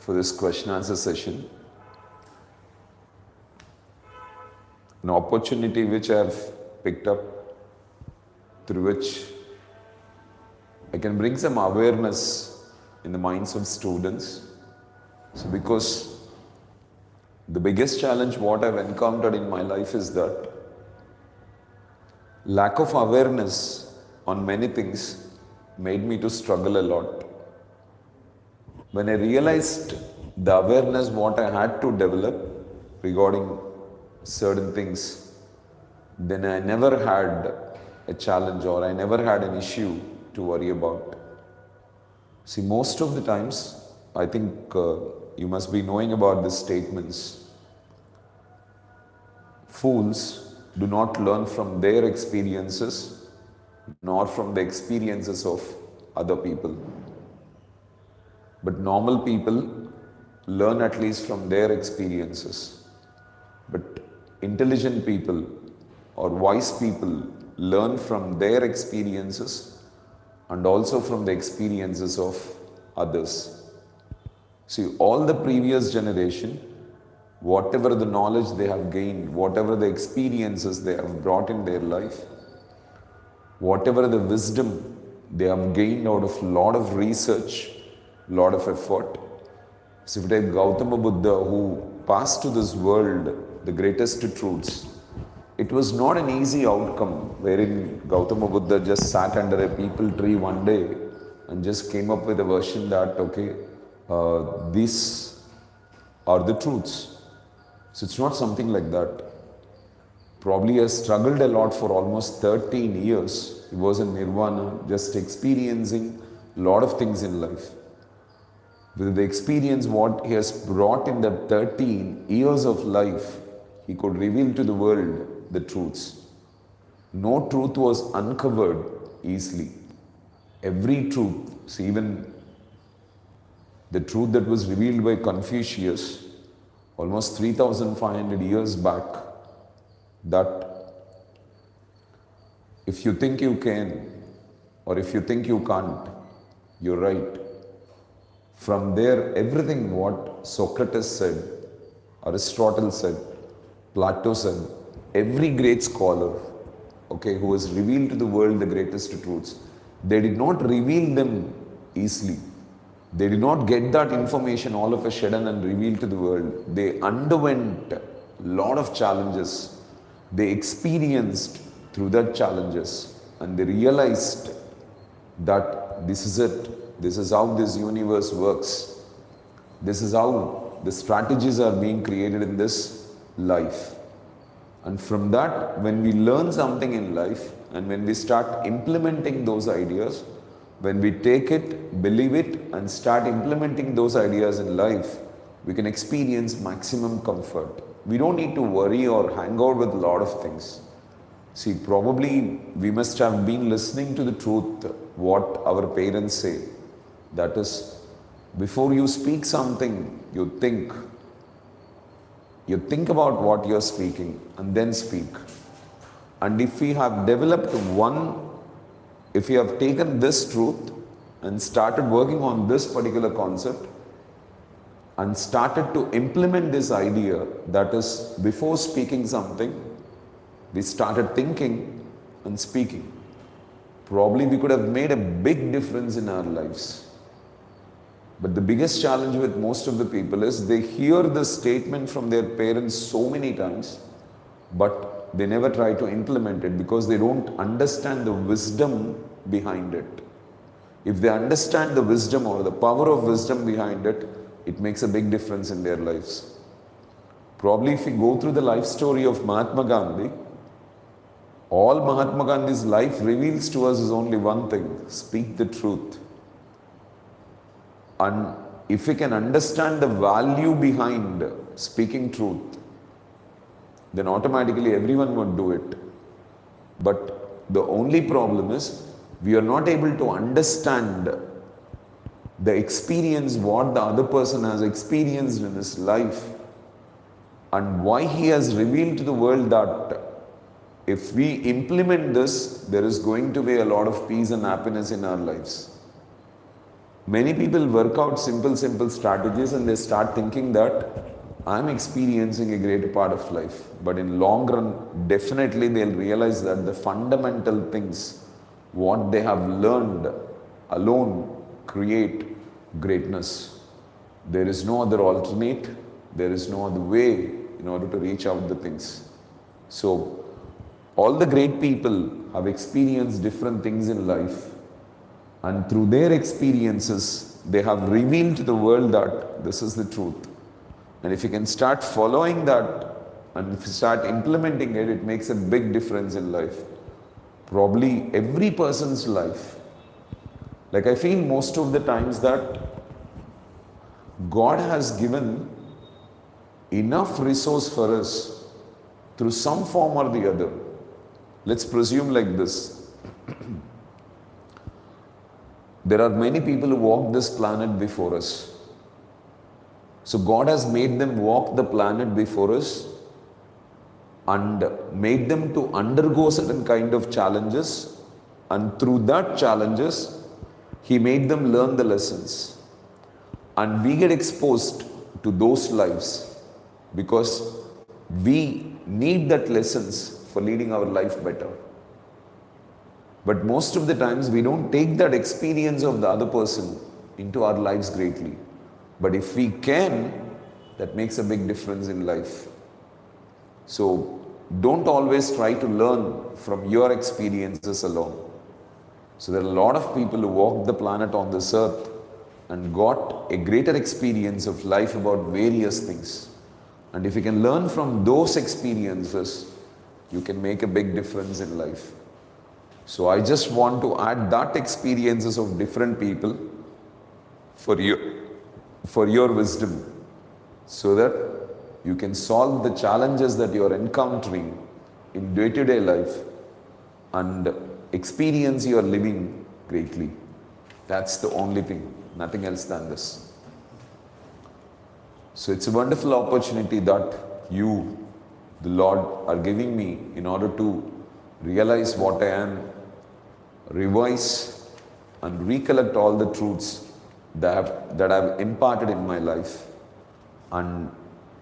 for this question answer session. An opportunity which I have picked up, through which I can bring some awareness in the minds of students. So because the biggest challenge what I've encountered in my life is that lack of awareness on many things made me to struggle a lot. When I realized the awareness what I had to develop regarding certain things, then I never had a challenge or I never had an issue to worry about. See, most of the times, I think you must be knowing about these statements. Fools do not learn from their experiences nor from the experiences of other people. But normal people learn at least from their experiences. But intelligent people or wise people learn from their experiences and also from the experiences of others. See, all the previous generation, whatever the knowledge they have gained, whatever the experiences they have brought in their life, whatever the wisdom they have gained out of lot of research, lot of effort. So if you take Gautama Buddha, who passed to this world the greatest truths, it was not an easy outcome wherein Gautama Buddha just sat under a peepal tree one day and just came up with a version that, okay, these are the truths. So it's not something like that. Probably has struggled a lot for almost 13 years. He was in Nirvana, just experiencing a lot of things in life. With the experience what he has brought in that 13 years of life, he could reveal to the world the truths. No truth was uncovered easily. Every truth, see, even the truth that was revealed by Confucius almost 3,500 years back, that if you think you can or if you think you can't, you're right. From there, everything what Socrates said, Aristotle said, Plato said, every great scholar, okay, who has revealed to the world the greatest truths, they did not reveal them easily. They did not get that information all of a sudden and reveal to the world. They underwent a lot of challenges. They experienced through that challenges and they realized that this is it. This is how this universe works. This is how the strategies are being created in this life. And from that, when we learn something in life and when we start implementing those ideas, when we take it, believe it and start implementing those ideas in life, we can experience maximum comfort. We don't need to worry or hang out with a lot of things. See, probably we must have been listening to the truth, what our parents say. That is, before you speak something, you think about what you're speaking and then speak. And if we have developed if you have taken this truth and started working on this particular concept and started to implement this idea, that is, before speaking something, we started thinking and speaking, probably we could have made a big difference in our lives. But the biggest challenge with most of the people is they hear this statement from their parents so many times, but they never try to implement it because they don't understand the wisdom behind it. If they understand the wisdom or the power of wisdom behind it, it makes a big difference in their lives. Probably if we go through the life story of Mahatma Gandhi, all Mahatma Gandhi's life reveals to us is only one thing: speak the truth. And if we can understand the value behind speaking truth, then automatically everyone would do it. But the only problem is we are not able to understand the experience what the other person has experienced in his life and why he has revealed to the world that if we implement this, there is going to be a lot of peace and happiness in our lives. Many people work out simple strategies and they start thinking that I'm experiencing a greater part of life. But in long run, definitely they'll realize that the fundamental things, what they have learned alone create greatness. There is no other alternate, there is no other way in order to reach out the things. So, all the great people have experienced different things in life, and through their experiences, they have revealed to the world that this is the truth. And if you can start following that and if you start implementing it, it makes a big difference in life. Probably every person's life. Like I feel most of the times that God has given enough resource for us through some form or the other. Let's presume like this. There are many people who walk this planet before us. So God has made them walk the planet before us and made them to undergo certain kind of challenges, and through that challenges, He made them learn the lessons. And we get exposed to those lives because we need that lessons for leading our life better. But most of the times we don't take that experience of the other person into our lives greatly. But if we can, that makes a big difference in life. So don't always try to learn from your experiences alone. So there are a lot of people who walked the planet on this earth and got a greater experience of life about various things. And if you can learn from those experiences, you can make a big difference in life. So I just want to add that experiences of different people for your wisdom, so that you can solve the challenges that you are encountering in day-to-day life and experience your living greatly. That's the only thing, nothing else than this. So it's a wonderful opportunity that you, the Lord, are giving me in order to realize what I am, revise and recollect all the truths that I've imparted in my life, and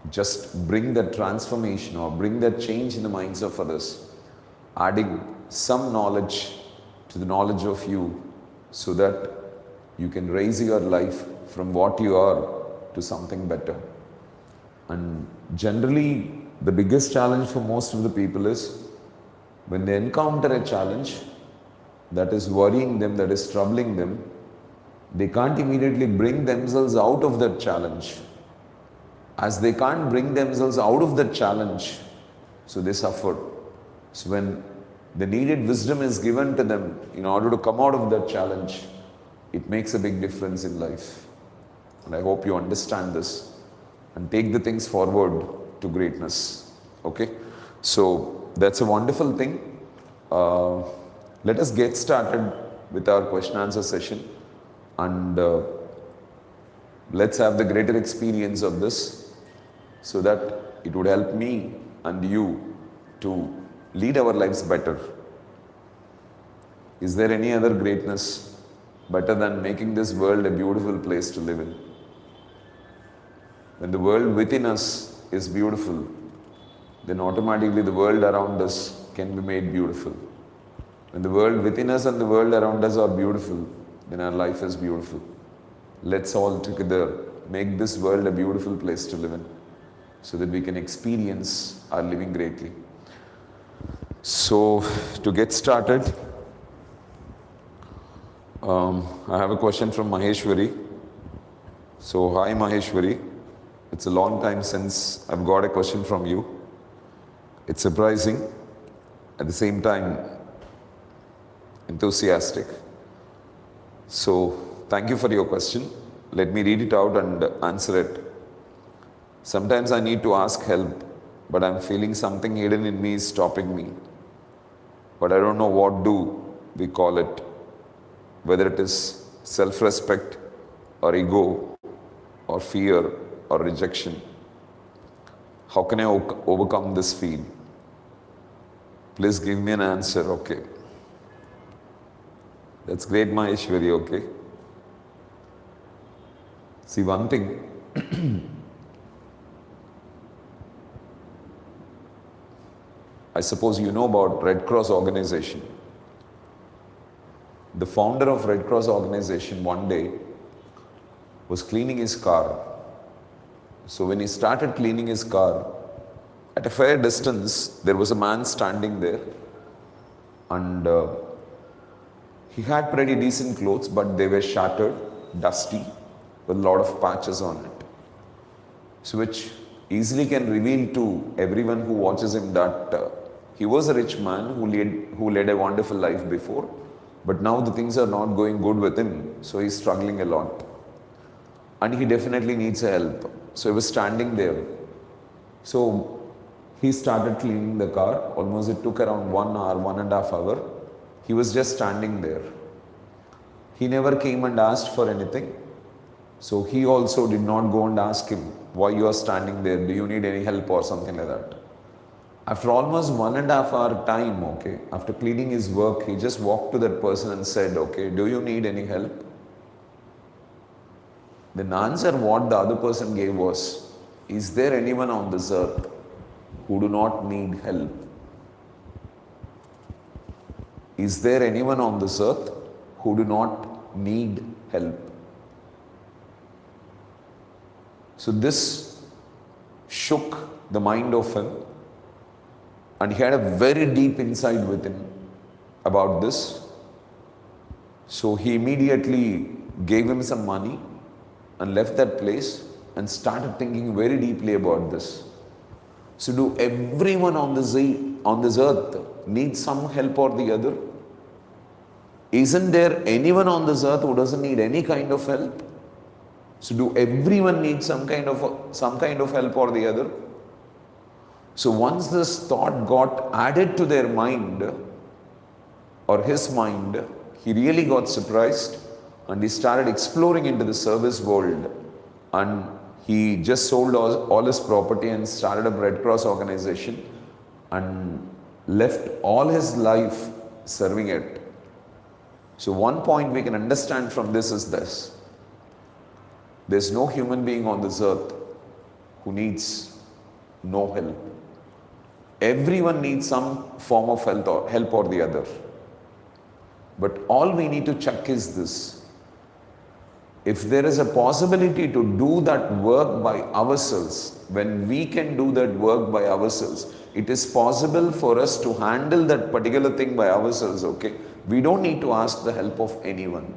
just bring that transformation or bring that change in the minds of others, adding some knowledge to the knowledge of you, so that you can raise your life from what you are to something better. And generally, the biggest challenge for most of the people is when they encounter a challenge that is worrying them, that is troubling them, they can't immediately bring themselves out of that challenge. As they can't bring themselves out of that challenge, so they suffer. So when the needed wisdom is given to them in order to come out of that challenge, it makes a big difference in life. And I hope you understand this and take the things forward to greatness. Okay? So that's a wonderful thing. Let us get started with our question answer session, and let's have the greater experience of this, so that it would help me and you to lead our lives better. Is there any other greatness better than making this world a beautiful place to live in? When the world within us is beautiful, then automatically the world around us can be made beautiful. When the world within us and the world around us are beautiful, then our life is beautiful. Let's all together make this world a beautiful place to live in, so that we can experience our living greatly. So, to get started, I have a question from Maheshwari. So, hi Maheshwari. It's a long time since I've got a question from you. It's surprising, at the same time enthusiastic. So, thank you for your question. Let me read it out and answer it. Sometimes I need to ask help, but I'm feeling something hidden in me is stopping me. But I don't know what do we call it, whether it is self-respect or ego or fear or rejection. How can I overcome this feel? Please give me an answer. Okay. That's great, Maheshwari. Okay. See, one thing, I suppose you know about Red Cross organization. The founder of Red Cross organization one day was cleaning his car. So when he started cleaning his car, at a fair distance, there was a man standing there, and he had pretty decent clothes, but they were shattered, dusty, with a lot of patches on it. So which easily can reveal to everyone who watches him that he was a rich man who led a wonderful life before, but now the things are not going good with him, so he's struggling a lot. And he definitely needs help. So he was standing there. So he started cleaning the car. Almost it took around 1 hour, 1.5 hours. He was just standing there. He never came and asked for anything. So he also did not go and ask him, why you are standing there? Do you need any help or something like that? After almost 1.5 hour time, okay, after cleaning his work, he just walked to that person and said, okay, do you need any help? The answer what the other person gave was, is there anyone on this earth who do not need help? Is there anyone on this earth who do not need help? So this shook the mind of him, and he had a very deep insight within about this. So he immediately gave him some money and left that place and started thinking very deeply about this. So do everyone on this earth need some help or the other? Isn't there anyone on this earth who doesn't need any kind of help? So do everyone need some kind of help or the other? So once this thought got added to their mind or his mind, he really got surprised and he started exploring into the service world, and he just sold all his property and started a Red Cross organization and left all his life serving it. So one point we can understand from this is this: there's no human being on this earth who needs no help. Everyone needs some form of help or the other. But all we need to check is this: if there is a possibility to do that work by ourselves, when we can do that work by ourselves, it is possible for us to handle that particular thing by ourselves, okay? We don't need to ask the help of anyone.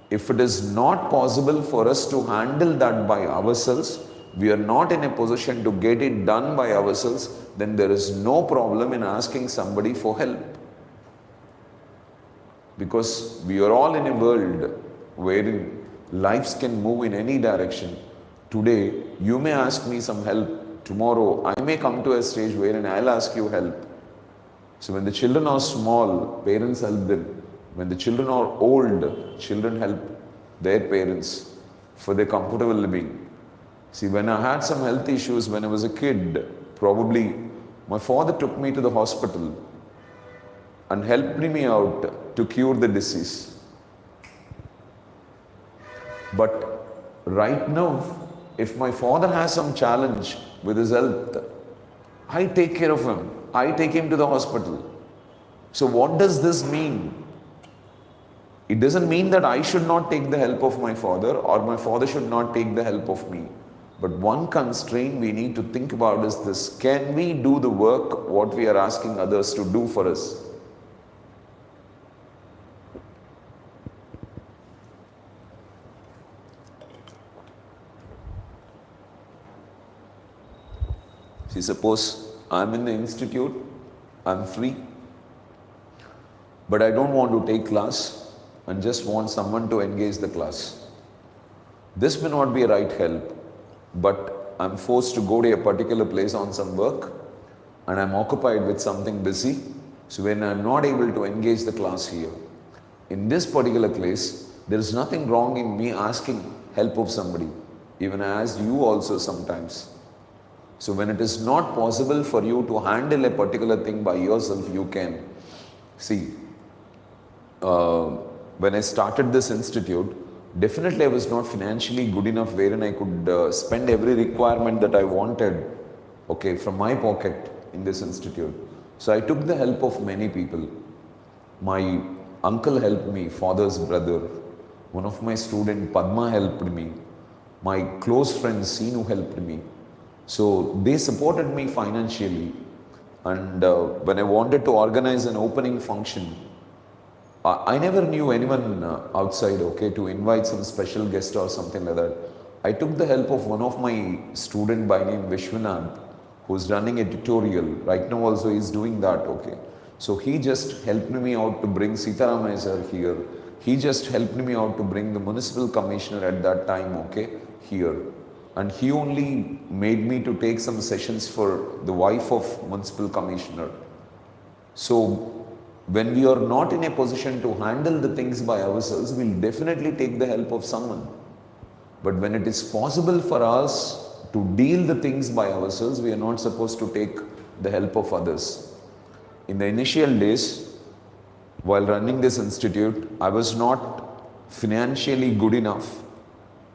If it is not possible for us to handle that by ourselves, we are not in a position to get it done by ourselves, then there is no problem in asking somebody for help. Because we are all in a world wherein lives can move in any direction. Today, you may ask me some help. Tomorrow, I may come to a stage wherein I'll ask you help. So when the children are small, parents help them. When the children are old, children help their parents for their comfortable living. See, when I had some health issues when I was a kid, probably my father took me to the hospital and helped me out to cure the disease. But right now, if my father has some challenge with his health, I take care of him. I take him to the hospital. So what does this mean? It doesn't mean that I should not take the help of my father or my father should not take the help of me. But one constraint we need to think about is this: can we do the work what we are asking others to do for us? See, suppose I'm in the institute, I'm free, but I don't want to take class and just want someone to engage the class. This may not be a right help, but I'm forced to go to a particular place on some work and I'm occupied with something busy. So when I'm not able to engage the class here, in this particular place, there is nothing wrong in me asking help of somebody. Even I asked you also sometimes. So when it is not possible for you to handle a particular thing by yourself, you can. See, when I started this institute, definitely I was not financially good enough wherein I could spend every requirement that I wanted, okay, from my pocket in this institute. So I took the help of many people. My uncle helped me, father's brother. One of my student, Padma, helped me. My close friend, Seenu, helped me. So they supported me financially. And when I wanted to organize an opening function, I never knew anyone outside, okay, to invite some special guest or something like that. I took the help of one of my student by name Vishwanath, who's running a tutorial. Right now also he's doing that, okay. So he just helped me out to bring Sitaramaya sir here. He just helped me out to bring the municipal commissioner at that time, okay, here. And he only made me to take some sessions for the wife of municipal commissioner. So when we are not in a position to handle the things by ourselves, we'll definitely take the help of someone. But when it is possible for us to deal the things by ourselves, we are not supposed to take the help of others. In the initial days, while running this institute, I was not financially good enough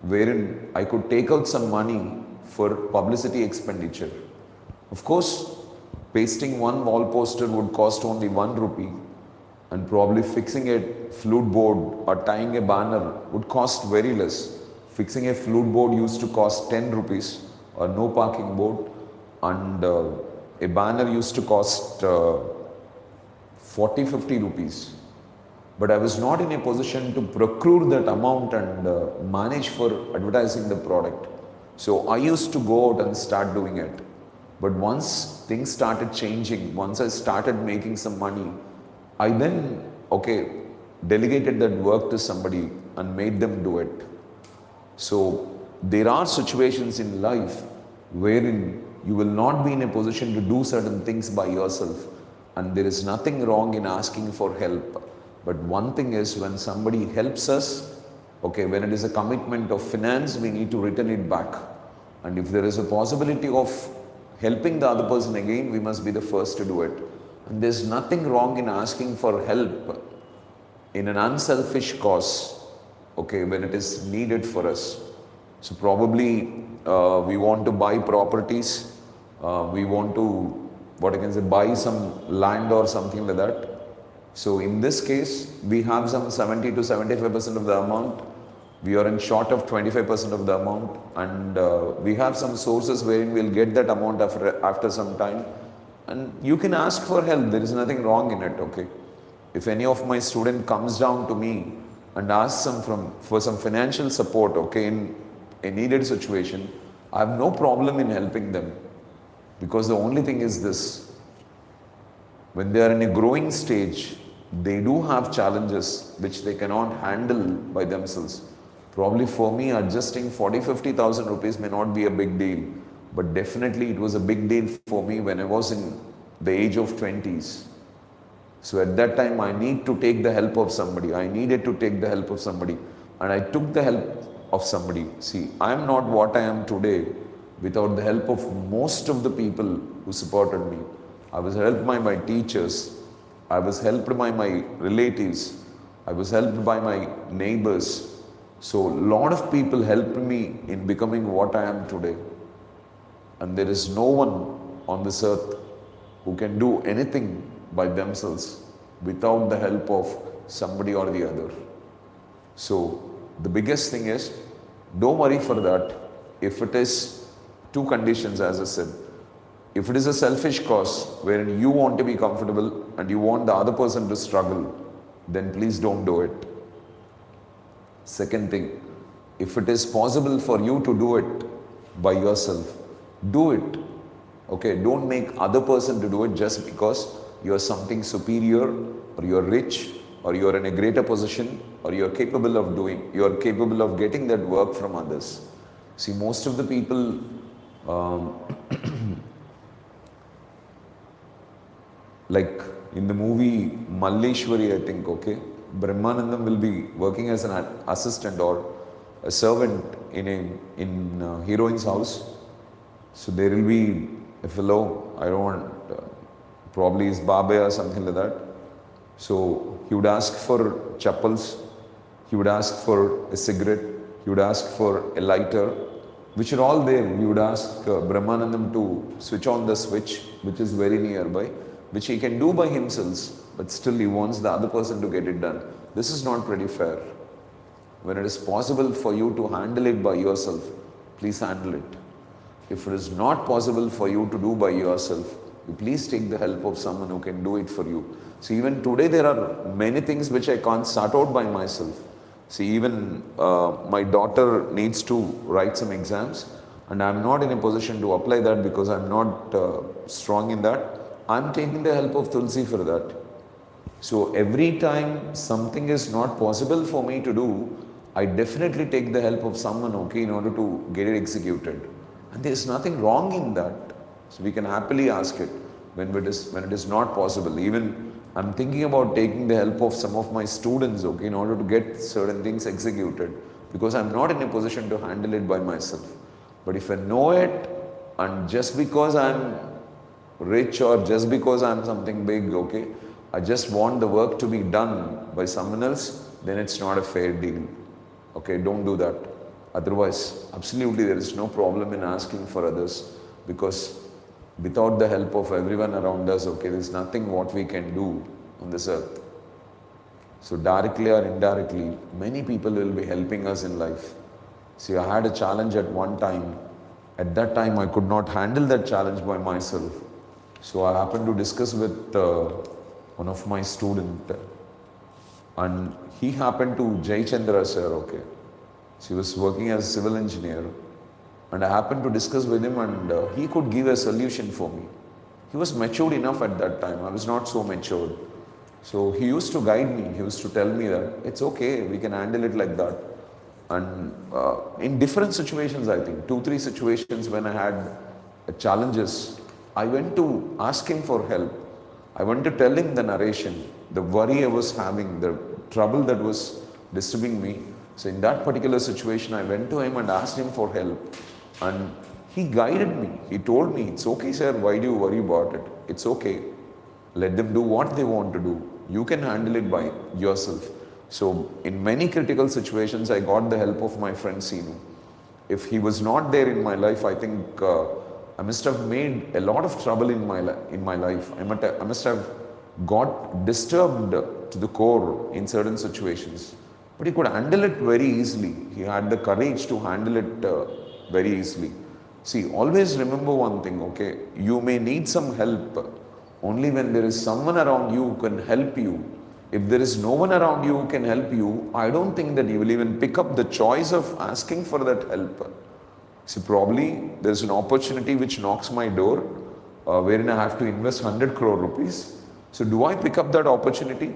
wherein I could take out some money for publicity expenditure. Of course, pasting one wall poster would cost only 1 rupee, and probably fixing a flute board or tying a banner would cost very less. Fixing a flute board used to cost 10 rupees, or no parking board, and a banner used to cost 40-50 rupees. But I was not in a position to procure that amount and manage for advertising the product. So I used to go out and start doing it. But once things started changing, once I started making some money, I then, okay, delegated that work to somebody and made them do it. So there are situations in life wherein you will not be in a position to do certain things by yourself, and there is nothing wrong in asking for help. But one thing is, when somebody helps us, okay, when it is a commitment of finance, we need to return it back. And if there is a possibility of helping the other person again, we must be the first to do it. And there's nothing wrong in asking for help in an unselfish cause, okay, when it is needed for us. So probably we want to buy properties, we want to, buy some land or something like that. So in this case, we have some 70 to 75% of the amount. We are in short of 25% of the amount, and we have some sources wherein we'll get that amount after some time. And you can ask for help. There is nothing wrong in it, okay. If any of my student comes down to me and asks for some financial support, okay, in a needed situation, I have no problem in helping them. Because the only thing is this: when they are in a growing stage, they do have challenges which they cannot handle by themselves. Probably for me, adjusting 40-50,000 rupees may not be a big deal, but definitely it was a big deal for me when I was in the age of 20s. So at that time, I need to take the help of somebody. I needed to take the help of somebody, and I took the help of somebody. See, I am not what I am today without the help of most of the people who supported me. I was helped by my teachers, I was helped by my relatives, I was helped by my neighbors. So a lot of people helped me in becoming what I am today. And there is no one on this earth who can do anything by themselves without the help of somebody or the other. So the biggest thing is, don't worry for that. If it is two conditions, as I said, if it is a selfish cause wherein you want to be comfortable and you want the other person to struggle, then please don't do it. Second thing, if it is possible for you to do it by yourself, do it. Okay, don't make other person to do it just because you are something superior, or you are rich, or you are in a greater position, or you are capable of getting that work from others. See, most of the people like in the movie Malleshwari, I think, okay, Brahmanandam will be working as an assistant or a servant in heroine's house. So there will be a fellow, I don't want, probably is Babe or something like that. So he would ask for chappals He would ask for a cigarette, he would ask for a lighter, which are all there. We would ask Brahmanandam to switch on the switch, which is very nearby, which he can do by himself, but still he wants the other person to get it done. This is not pretty fair. When it is possible for you to handle it by yourself, please handle it. If it is not possible for you to do by yourself, you please take the help of someone who can do it for you. So even today there are many things which I can't start out by myself. See, even my daughter needs to write some exams, and I'm not in a position to apply that because I'm not strong in that. I'm taking the help of Tulsi for that. So every time something is not possible for me to do, I definitely take the help of someone, okay, in order to get it executed. And there is nothing wrong in that. So we can happily ask it when it is not possible. Even I'm thinking about taking the help of some of my students, okay, in order to get certain things executed, because I'm not in a position to handle it by myself. But if I know it, and just because I'm rich or just because I'm something big, okay, I just want the work to be done by someone else, then it's not a fair deal. Okay, don't do that. Otherwise, absolutely there is no problem in asking for others, because without the help of everyone around us, okay, there's nothing what we can do on this earth. So directly or indirectly, many people will be helping us in life. See, I had a challenge at one time. At that time, I could not handle that challenge by myself. So I happened to discuss with one of my students, and he happened to Jai Chandra sir, okay. So he was working as a civil engineer, and I happened to discuss with him, and he could give a solution for me. He was matured enough at that time. I was not so matured. So he used to guide me. He used to tell me that it's okay, we can handle it like that. And in different situations, I think, 2-3 situations when I had challenges, I went to ask him for help. I went to tell him the narration, the worry I was having, the trouble that was disturbing me. So in that particular situation, I went to him and asked him for help. And he guided me. He told me, it's okay, sir, why do you worry about it? It's okay. Let them do what they want to do. You can handle it by yourself. So in many critical situations, I got the help of my friend Venu. If he was not there in my life, I think I must have made a lot of trouble in my life. I must have got disturbed to the core in certain situations. But he could handle it very easily. He had the courage to handle it very easily. See, always remember one thing, okay? You may need some help only when there is someone around you who can help you. If there is no one around you who can help you, I don't think that you will even pick up the choice of asking for that help. See, probably there is an opportunity which knocks my door, wherein I have to invest 100 crore rupees. So do I pick up that opportunity?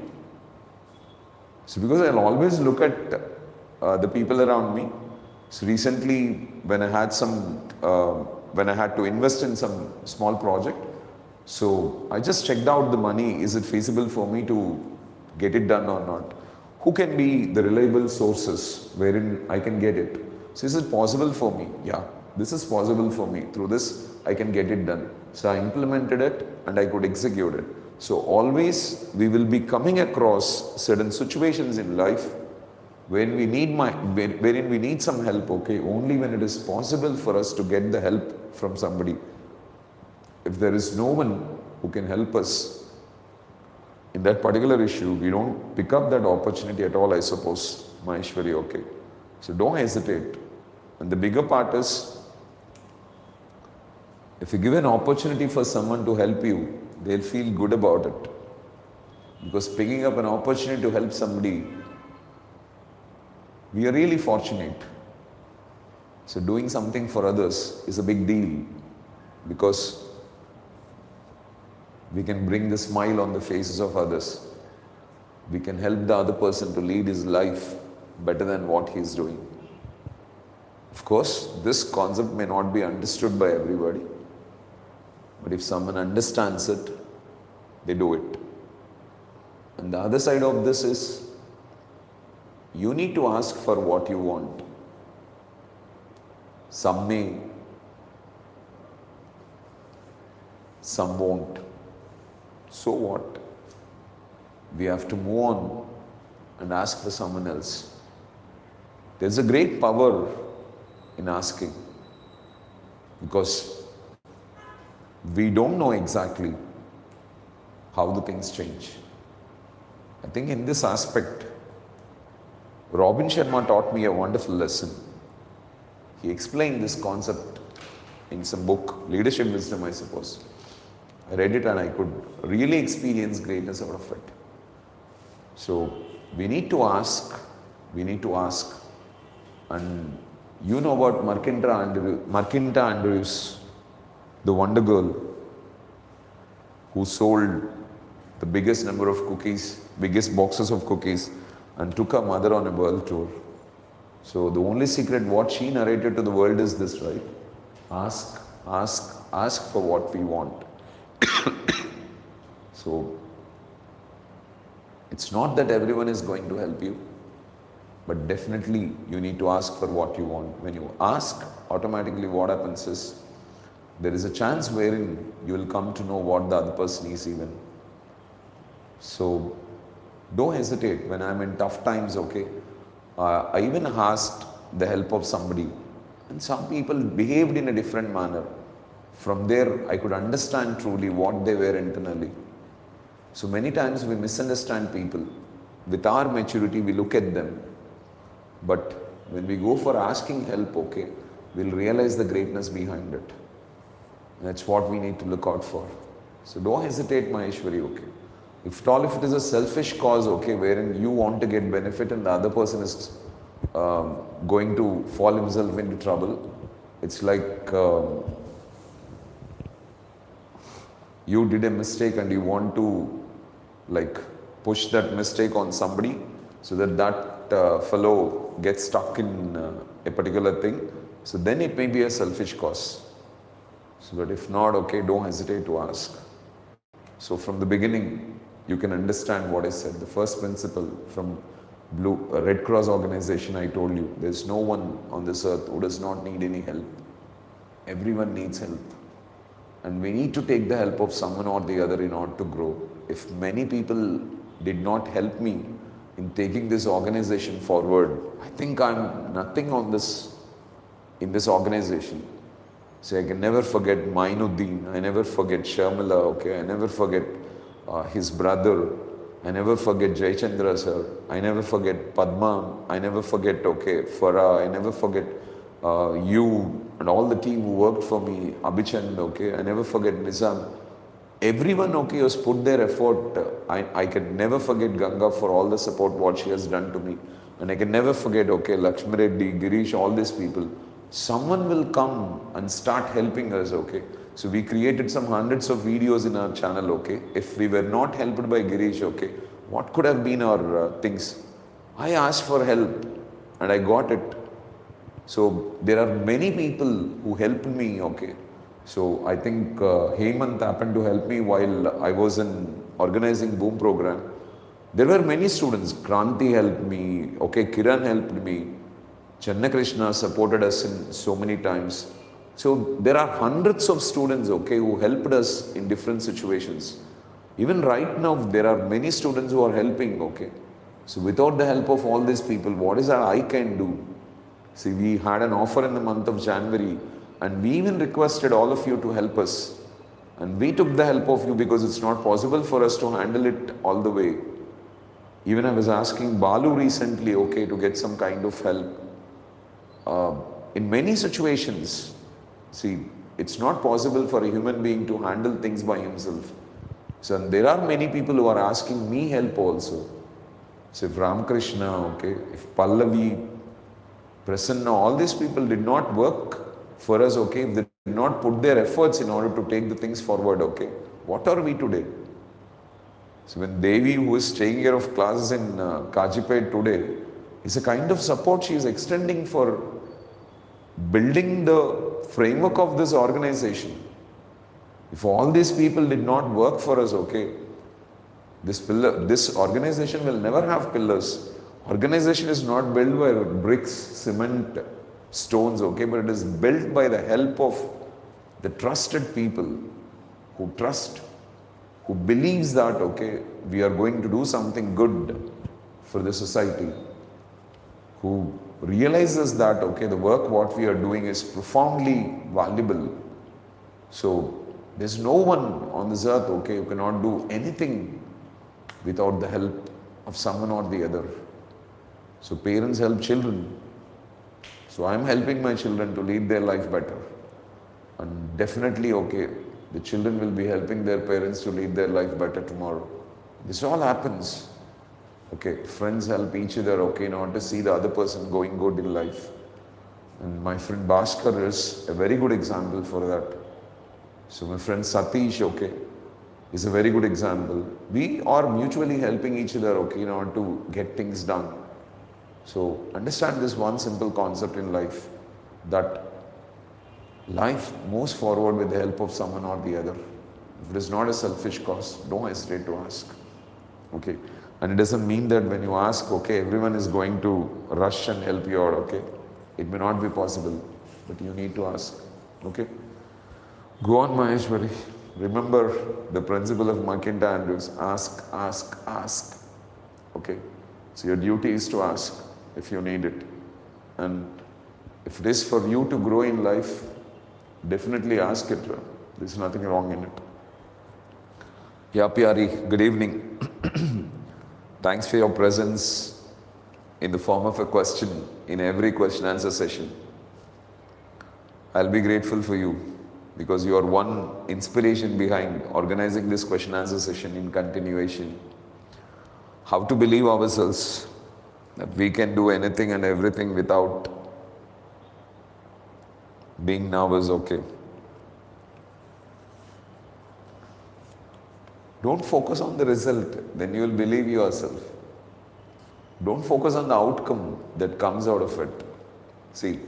So because I'll always look at the people around me. So recently, when I had to invest in some small project, so I just checked out the money. Is it feasible for me to get it done or not? Who can be the reliable sources wherein I can get it? So is it possible for me? Yeah, this is possible for me. Through this, I can get it done. So I implemented it and I could execute it. So always we will be coming across certain situations in life when wherein we need some help, okay, only when it is possible for us to get the help from somebody. If there is no one who can help us in that particular issue, we don't pick up that opportunity at all, I suppose, Maheshwari, okay. So don't hesitate. And the bigger part is, if you give an opportunity for someone to help you, they'll feel good about it. Because picking up an opportunity to help somebody, we are really fortunate. So doing something for others is a big deal, because we can bring the smile on the faces of others. We can help the other person to lead his life better than what he is doing. Of course, this concept may not be understood by everybody, but if someone understands it, they do it. And the other side of this is, you need to ask for what you want. Some may, some won't. So what? We have to move on and ask for someone else. There's a great power in asking, because we don't know exactly how the things change. I think in this aspect, Robin Sharma taught me a wonderful lesson. He explained this concept in some book, Leadership Wisdom, I suppose. I read it and I could really experience greatness out of it. So we need to ask, and you know about Markinta Andrews, the wonder girl who sold the biggest number of cookies, biggest boxes of cookies, and took her mother on a world tour. So the only secret what she narrated to the world is this, right? Ask for what we want. So it's not that everyone is going to help you, but definitely you need to ask for what you want. When you ask, automatically what happens is, there is a chance wherein you will come to know what the other person is even. So don't hesitate. When I'm in tough times, okay, I even asked the help of somebody, and some people behaved in a different manner. From there, I could understand truly what they were internally. So many times we misunderstand people. With our maturity, we look at them. But when we go for asking help, okay, we'll realize the greatness behind it. That's what we need to look out for. So don't hesitate, Maheshwari, okay. If it is a selfish cause, okay, wherein you want to get benefit and the other person is going to fall himself into trouble, it's like you did a mistake and you want to push that mistake on somebody so that fellow gets stuck in a particular thing. So then it may be a selfish cause. So, but if not, okay, don't hesitate to ask. So from the beginning, you can understand what I said. The first principle from Red Cross organization, I told you, there's no one on this earth who does not need any help. Everyone needs help. And we need to take the help of someone or the other in order to grow. If many people did not help me in taking this organization forward, I think I'm nothing in this organization. So I can never forget Mainuddin, I never forget Sharmila, okay, I never forget his brother, I never forget Jayachandra sir, I never forget Padma, I never forget, okay, Farah, I never forget you and all the team who worked for me, Abhichand, okay, I never forget Nizam. Everyone, okay, has put their effort. I can never forget Ganga for all the support what she has done to me. And I can never forget, okay, Lakshmi Reddy, Girish, all these people. Someone will come and start helping us, okay. So we created some hundreds of videos in our channel, okay. If we were not helped by Girish, okay, what could have been our things? I asked for help and I got it. So there are many people who helped me, okay. So I think Hemant happened to help me while I was in organizing Boom program. There were many students. Kranti helped me, okay, Kiran helped me. Channa Krishna supported us in so many times. So there are hundreds of students, okay, who helped us in different situations. Even right now, there are many students who are helping, okay. So without the help of all these people, what is that I can do? See, we had an offer in the month of January and we even requested all of you to help us. And we took the help of you because it's not possible for us to handle it all the way. Even I was asking Balu recently, okay, to get some kind of help. In many situations, see, it's not possible for a human being to handle things by himself. So there are many people who are asking me help also. So if Ramakrishna, okay, if Pallavi, Prasanna, all these people did not work for us, okay, if they did not put their efforts in order to take the things forward, okay, what are we today? So when Devi, who is taking care of classes in Kajipet today, is a kind of support she is extending for building the framework of this organization. If all these people did not work for us, okay, this organization will never have pillars. Organization is not built by bricks, cement, stones, okay, but it is built by the help of the trusted people who trust, who believes that, okay, we are going to do something good for the society, who realizes that, okay, the work what we are doing is profoundly valuable. So there's no one on this earth, okay, who cannot do anything without the help of someone or the other. So parents help children. So I'm helping my children to lead their life better. And definitely, okay, the children will be helping their parents to lead their life better tomorrow. This all happens. Okay, friends help each other, okay, in order to see the other person going good in life. And my friend Bhaskar is a very good example for that. So my friend Satish, okay, is a very good example. We are mutually helping each other, okay, in order to get things done. So understand this one simple concept in life, that life moves forward with the help of someone or the other. If it is not a selfish cause, don't hesitate to ask. Okay. And it doesn't mean that when you ask, okay, everyone is going to rush and help you out, okay. It may not be possible, but you need to ask. Okay. Go on, Maheshwari. Remember the principle of McIntyre Andrews. Ask, ask, ask. Okay. So your duty is to ask if you need it. And if it is for you to grow in life, definitely ask it. There's nothing wrong in it. Yeah, Pyari, good evening. Thanks for your presence in the form of a question in every question answer session. I'll be grateful for you because you are one inspiration behind organizing this question answer session in continuation. How to believe ourselves that we can do anything and everything without being nervous, okay. Don't focus on the result, then you will believe yourself. Don't focus on the outcome that comes out of it. See,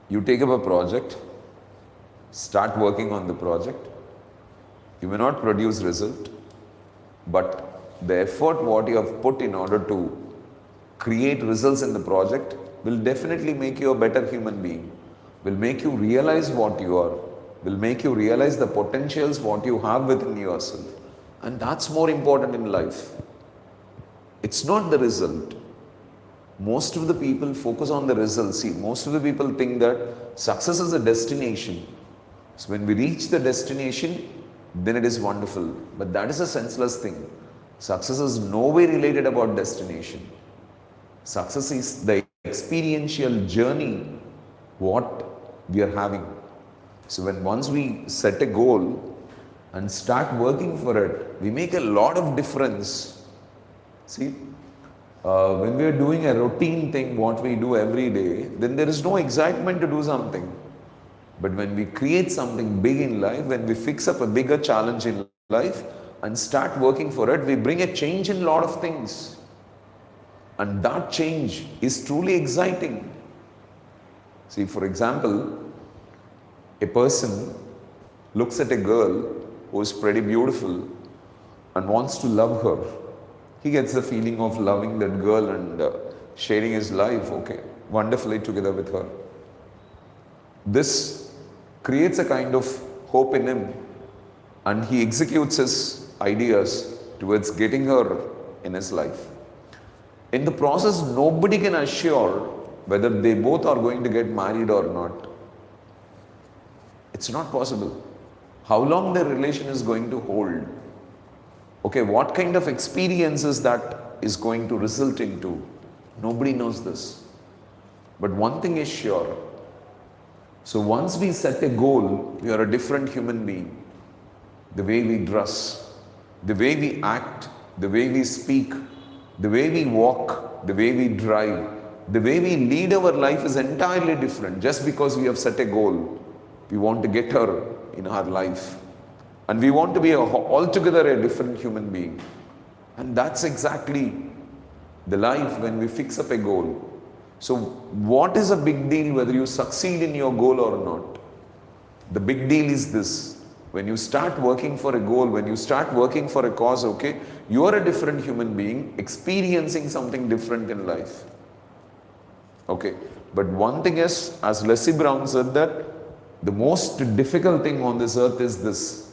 you take up a project, start working on the project. You may not produce result, but the effort what you have put in order to create results in the project will definitely make you a better human being, will make you realize what you are, will make you realize the potentials what you have within yourself. And that's more important in life. It's not the result. Most of the people focus on the result. See, most of the people think that success is a destination. So when we reach the destination, then it is wonderful. But that is a senseless thing. Success is no way related about destination. Success is the experiential journey what we are having. So when once we set a goal and start working for it, we make a lot of difference. See, when we are doing a routine thing, what we do every day, then there is no excitement to do something. But when we create something big in life, when we fix up a bigger challenge in life and start working for it, we bring a change in a lot of things. And that change is truly exciting. See, for example, a person looks at a girl who is pretty beautiful and wants to love her. He gets the feeling of loving that girl and sharing his life, okay, wonderfully together with her. This creates a kind of hope in him and he executes his ideas towards getting her in his life. In the process, nobody can assure whether they both are going to get married or not. It's not possible. How long their relation is going to hold? Okay, what kind of experiences that is going to result into? Nobody knows this. But one thing is sure. So once we set a goal, we are a different human being. The way we dress, the way we act, the way we speak, the way we walk, the way we drive, the way we lead our life is entirely different just because we have set a goal. We want to get her in our life. And we want to be altogether a different human being. And that's exactly the life when we fix up a goal. So what is a big deal whether you succeed in your goal or not? The big deal is this. When you start working for a goal, when you start working for a cause, okay, you are a different human being experiencing something different in life. Okay. But one thing is, as Leslie Brown said, that the most difficult thing on this earth is this.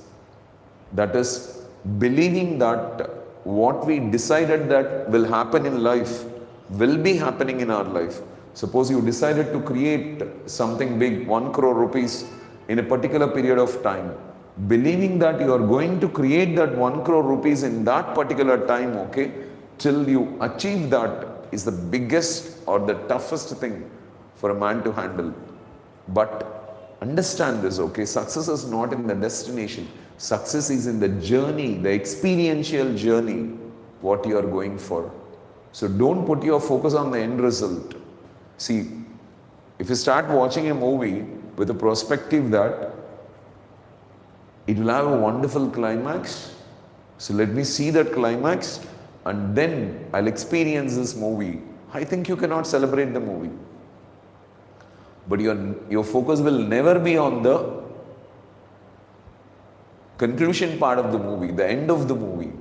That is believing that what we decided that will happen in life will be happening in our life. Suppose you decided to create something big, 1 crore rupees in a particular period of time, believing that you are going to create that 1 crore rupees in that particular time, okay, till you achieve that is the biggest or the toughest thing for a man to handle. But understand this, okay, success is not in the destination. Success is in the journey, the experiential journey, what you are going for. So don't put your focus on the end result. See, if you start watching a movie with a perspective that it will have a wonderful climax, so let me see that climax and then I'll experience this movie, I think you cannot celebrate the movie. But your focus will never be on the conclusion part of the movie, the end of the movie.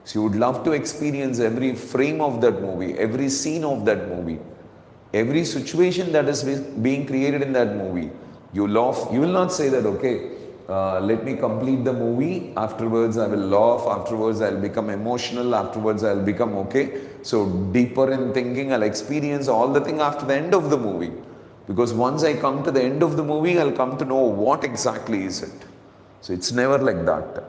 So you would love to experience every frame of that movie, every scene of that movie, every situation that is being created in that movie. You will not say that, okay, let me complete the movie, afterwards I will laugh, afterwards I'll become emotional, afterwards I'll become okay. So deeper in thinking, I'll experience all the thing after the end of the movie. Because once I come to the end of the movie, I'll come to know what exactly is it. So it's never like that.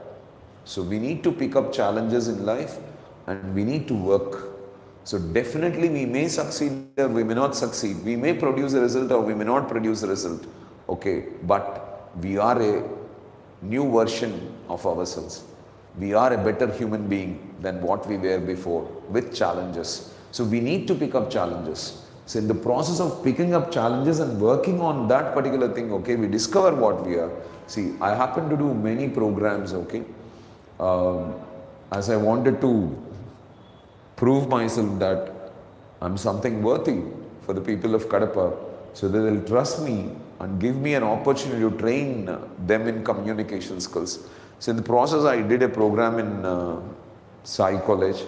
So we need to pick up challenges in life and we need to work. So definitely we may succeed or we may not succeed. We may produce a result or we may not produce a result. Okay, but we are a new version of ourselves. We are a better human being than what we were before with challenges. So we need to pick up challenges. So in the process of picking up challenges and working on that particular thing, okay, we discover what we are. See, I happen to do many programs, okay, as I wanted to prove myself that I'm something worthy for the people of Kadapa, so they will trust me and give me an opportunity to train them in communication skills. So in the process, I did a program in Sai College.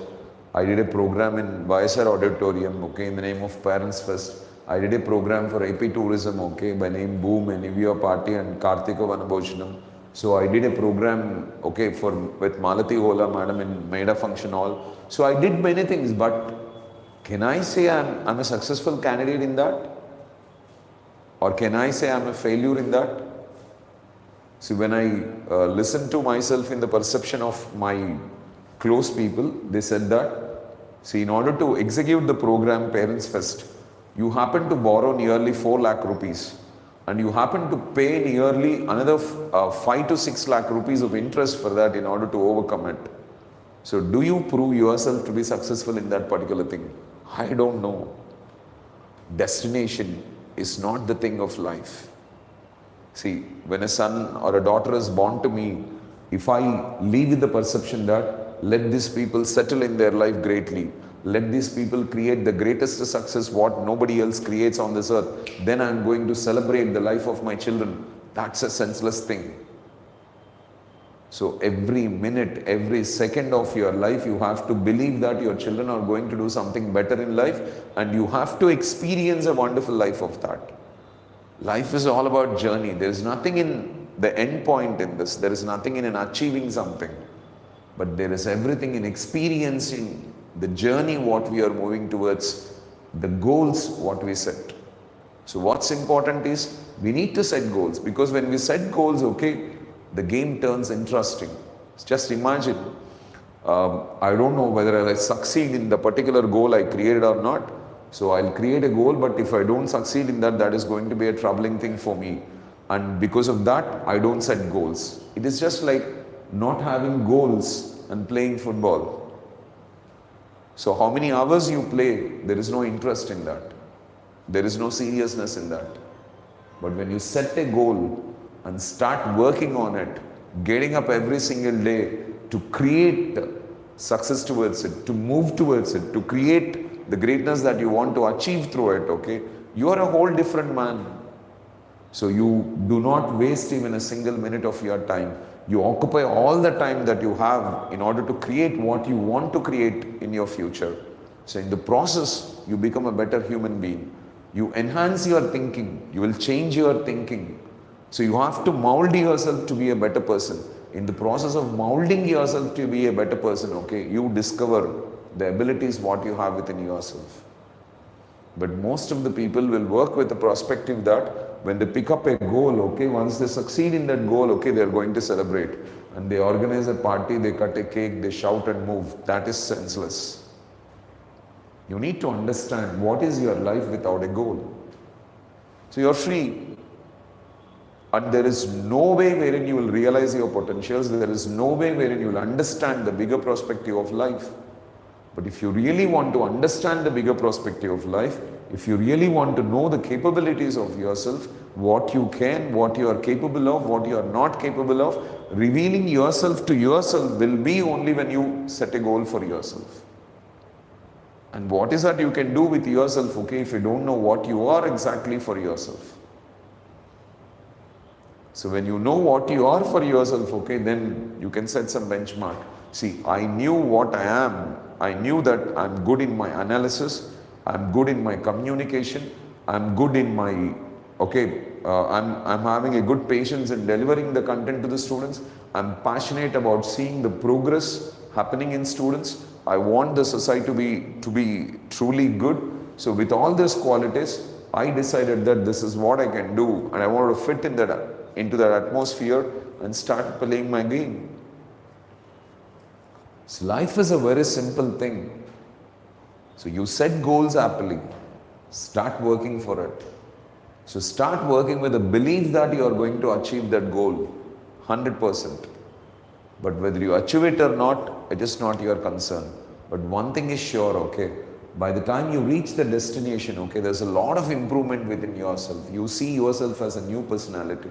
I did a program in YSR Auditorium, okay, in the name of Parents Fest. I did a program for AP Tourism, okay, by name Boom and Nivea Party and Karthika Vanabhoshanam. So I did a program, okay, with Malati Ola Madam in Maida Function Hall. So I did many things, but can I say I'm a successful candidate in that? Or can I say I'm a failure in that? See, when I listen to myself in the perception of my close people, they said that, see, in order to execute the program Parents Fest, you happen to borrow nearly 4 lakh rupees and you happen to pay nearly another 5 to 6 lakh rupees of interest for that in order to overcome it. So do you prove yourself to be successful in that particular thing? I don't know. Destination is not the thing of life. See, when a son or a daughter is born to me, if I live with the perception that let these people settle in their life greatly, let these people create the greatest success what nobody else creates on this earth, then I'm going to celebrate the life of my children. That's a senseless thing. So every minute, every second of your life, you have to believe that your children are going to do something better in life and you have to experience a wonderful life of that. Life is all about journey. There is nothing in the end point in this. There is nothing in achieving something. But there is everything in experiencing the journey what we are moving towards, the goals what we set. So what's important is we need to set goals, because when we set goals, okay, the game turns interesting. Just imagine, I don't know whether I'll succeed in the particular goal I created or not. So I'll create a goal, but if I don't succeed in that, that is going to be a troubling thing for me. And because of that, I don't set goals. It is just like not having goals and playing football. So how many hours you play, there is no interest in that. There is no seriousness in that. But when you set a goal and start working on it, getting up every single day to create success towards it, to move towards it, to create the greatness that you want to achieve through it, okay, you are a whole different man. So you do not waste even a single minute of your time. You occupy all the time that you have in order to create what you want to create in your future. So in the process, you become a better human being. You enhance your thinking. You will change your thinking. So you have to mold yourself to be a better person. In the process of molding yourself to be a better person, okay, you discover the abilities what you have within yourself. But most of the people will work with the perspective that when they pick up a goal, okay, once they succeed in that goal, okay, they are going to celebrate. And they organize a party, they cut a cake, they shout and move. That is senseless. You need to understand what is your life without a goal. So you're free. And there is no way wherein you will realize your potentials. There is no way wherein you will understand the bigger perspective of life. But if you really want to understand the bigger perspective of life, if you really want to know the capabilities of yourself, what you can, what you are capable of, what you are not capable of, revealing yourself to yourself will be only when you set a goal for yourself. And what is that you can do with yourself, okay, if you don't know what you are exactly for yourself? So when you know what you are for yourself, okay, then you can set some benchmark. See, I knew what I am. I knew that I'm good in my analysis, I'm good in my communication, I'm good in my, I'm having a good patience in delivering the content to the students. I'm passionate about seeing the progress happening in students. I want the society to be truly good. So with all these qualities, I decided that this is what I can do, and I want to fit into that atmosphere and start playing my game. So life is a very simple thing. So you set goals happily, start working for it. So start working with the belief that you are going to achieve that goal, 100%. But whether you achieve it or not, it is not your concern. But one thing is sure, okay, by the time you reach the destination, okay, there's a lot of improvement within yourself. You see yourself as a new personality.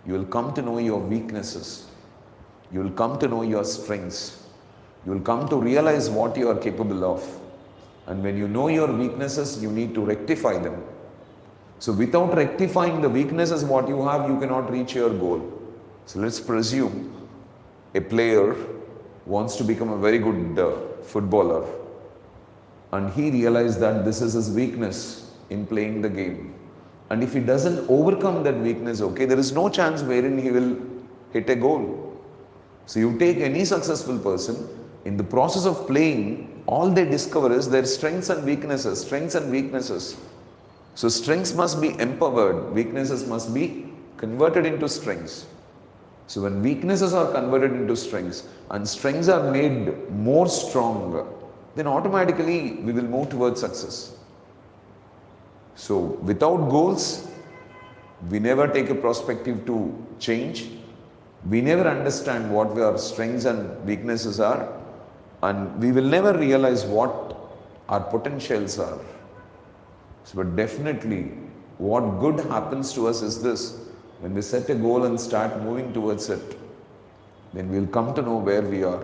You will come to know your weaknesses. You will come to know your strengths. You will come to realize what you are capable of. And when you know your weaknesses, you need to rectify them. So without rectifying the weaknesses what you have, you cannot reach your goal. So let's presume a player wants to become a very good footballer, and he realized that this is his weakness in playing the game. And if he doesn't overcome that weakness, okay, there is no chance wherein he will hit a goal. So you take any successful person, in the process of playing, all they discover is their strengths and weaknesses, strengths and weaknesses. So strengths must be empowered, weaknesses must be converted into strengths. So when weaknesses are converted into strengths and strengths are made more strong, then automatically we will move towards success. So without goals, we never take a perspective to change. We never understand what our strengths and weaknesses are, and we will never realize what our potentials are. So, but definitely what good happens to us is this: when we set a goal and start moving towards it, then we'll come to know where we are.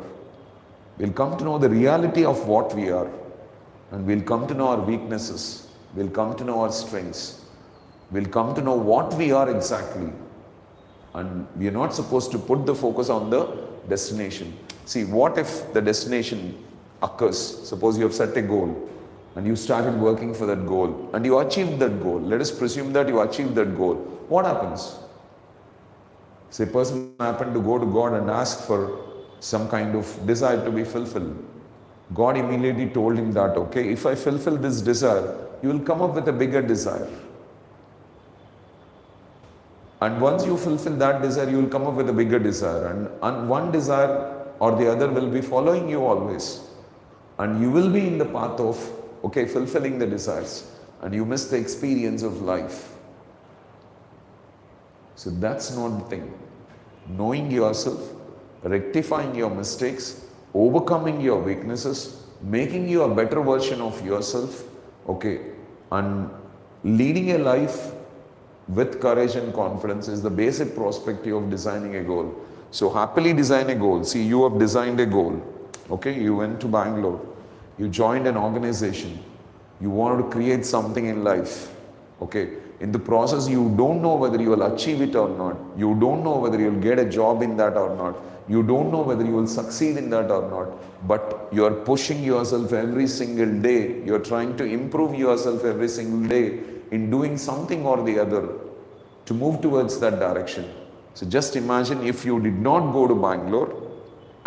We'll come to know the reality of what we are, and we'll come to know our weaknesses. We'll come to know our strengths. We'll come to know what we are exactly. And we are not supposed to put the focus on the destination. See, what if the destination occurs? Suppose you have set a goal and you started working for that goal and you achieved that goal. Let us presume that you achieved that goal. What happens? Say a person happened to go to God and ask for some kind of desire to be fulfilled. God immediately told him that, okay, if I fulfill this desire, you will come up with a bigger desire. And once you fulfill that desire, you will come up with a bigger desire. And one desire or the other will be following you always. And you will be in the path of, okay, fulfilling the desires. And you miss the experience of life. So that's not the thing. Knowing yourself, rectifying your mistakes, overcoming your weaknesses, making you a better version of yourself, okay, and leading a life with courage and confidence is the basic perspective of designing a goal. So happily design a goal. See, you have designed a goal. Okay, you went to Bangalore. You joined an organization. You wanted to create something in life. Okay, in the process, you don't know whether you will achieve it or not. You don't know whether you will get a job in that or not. You don't know whether you will succeed in that or not. But you are pushing yourself every single day. You are trying to improve yourself every single day in doing something or the other to move towards that direction. So just imagine if you did not go to Bangalore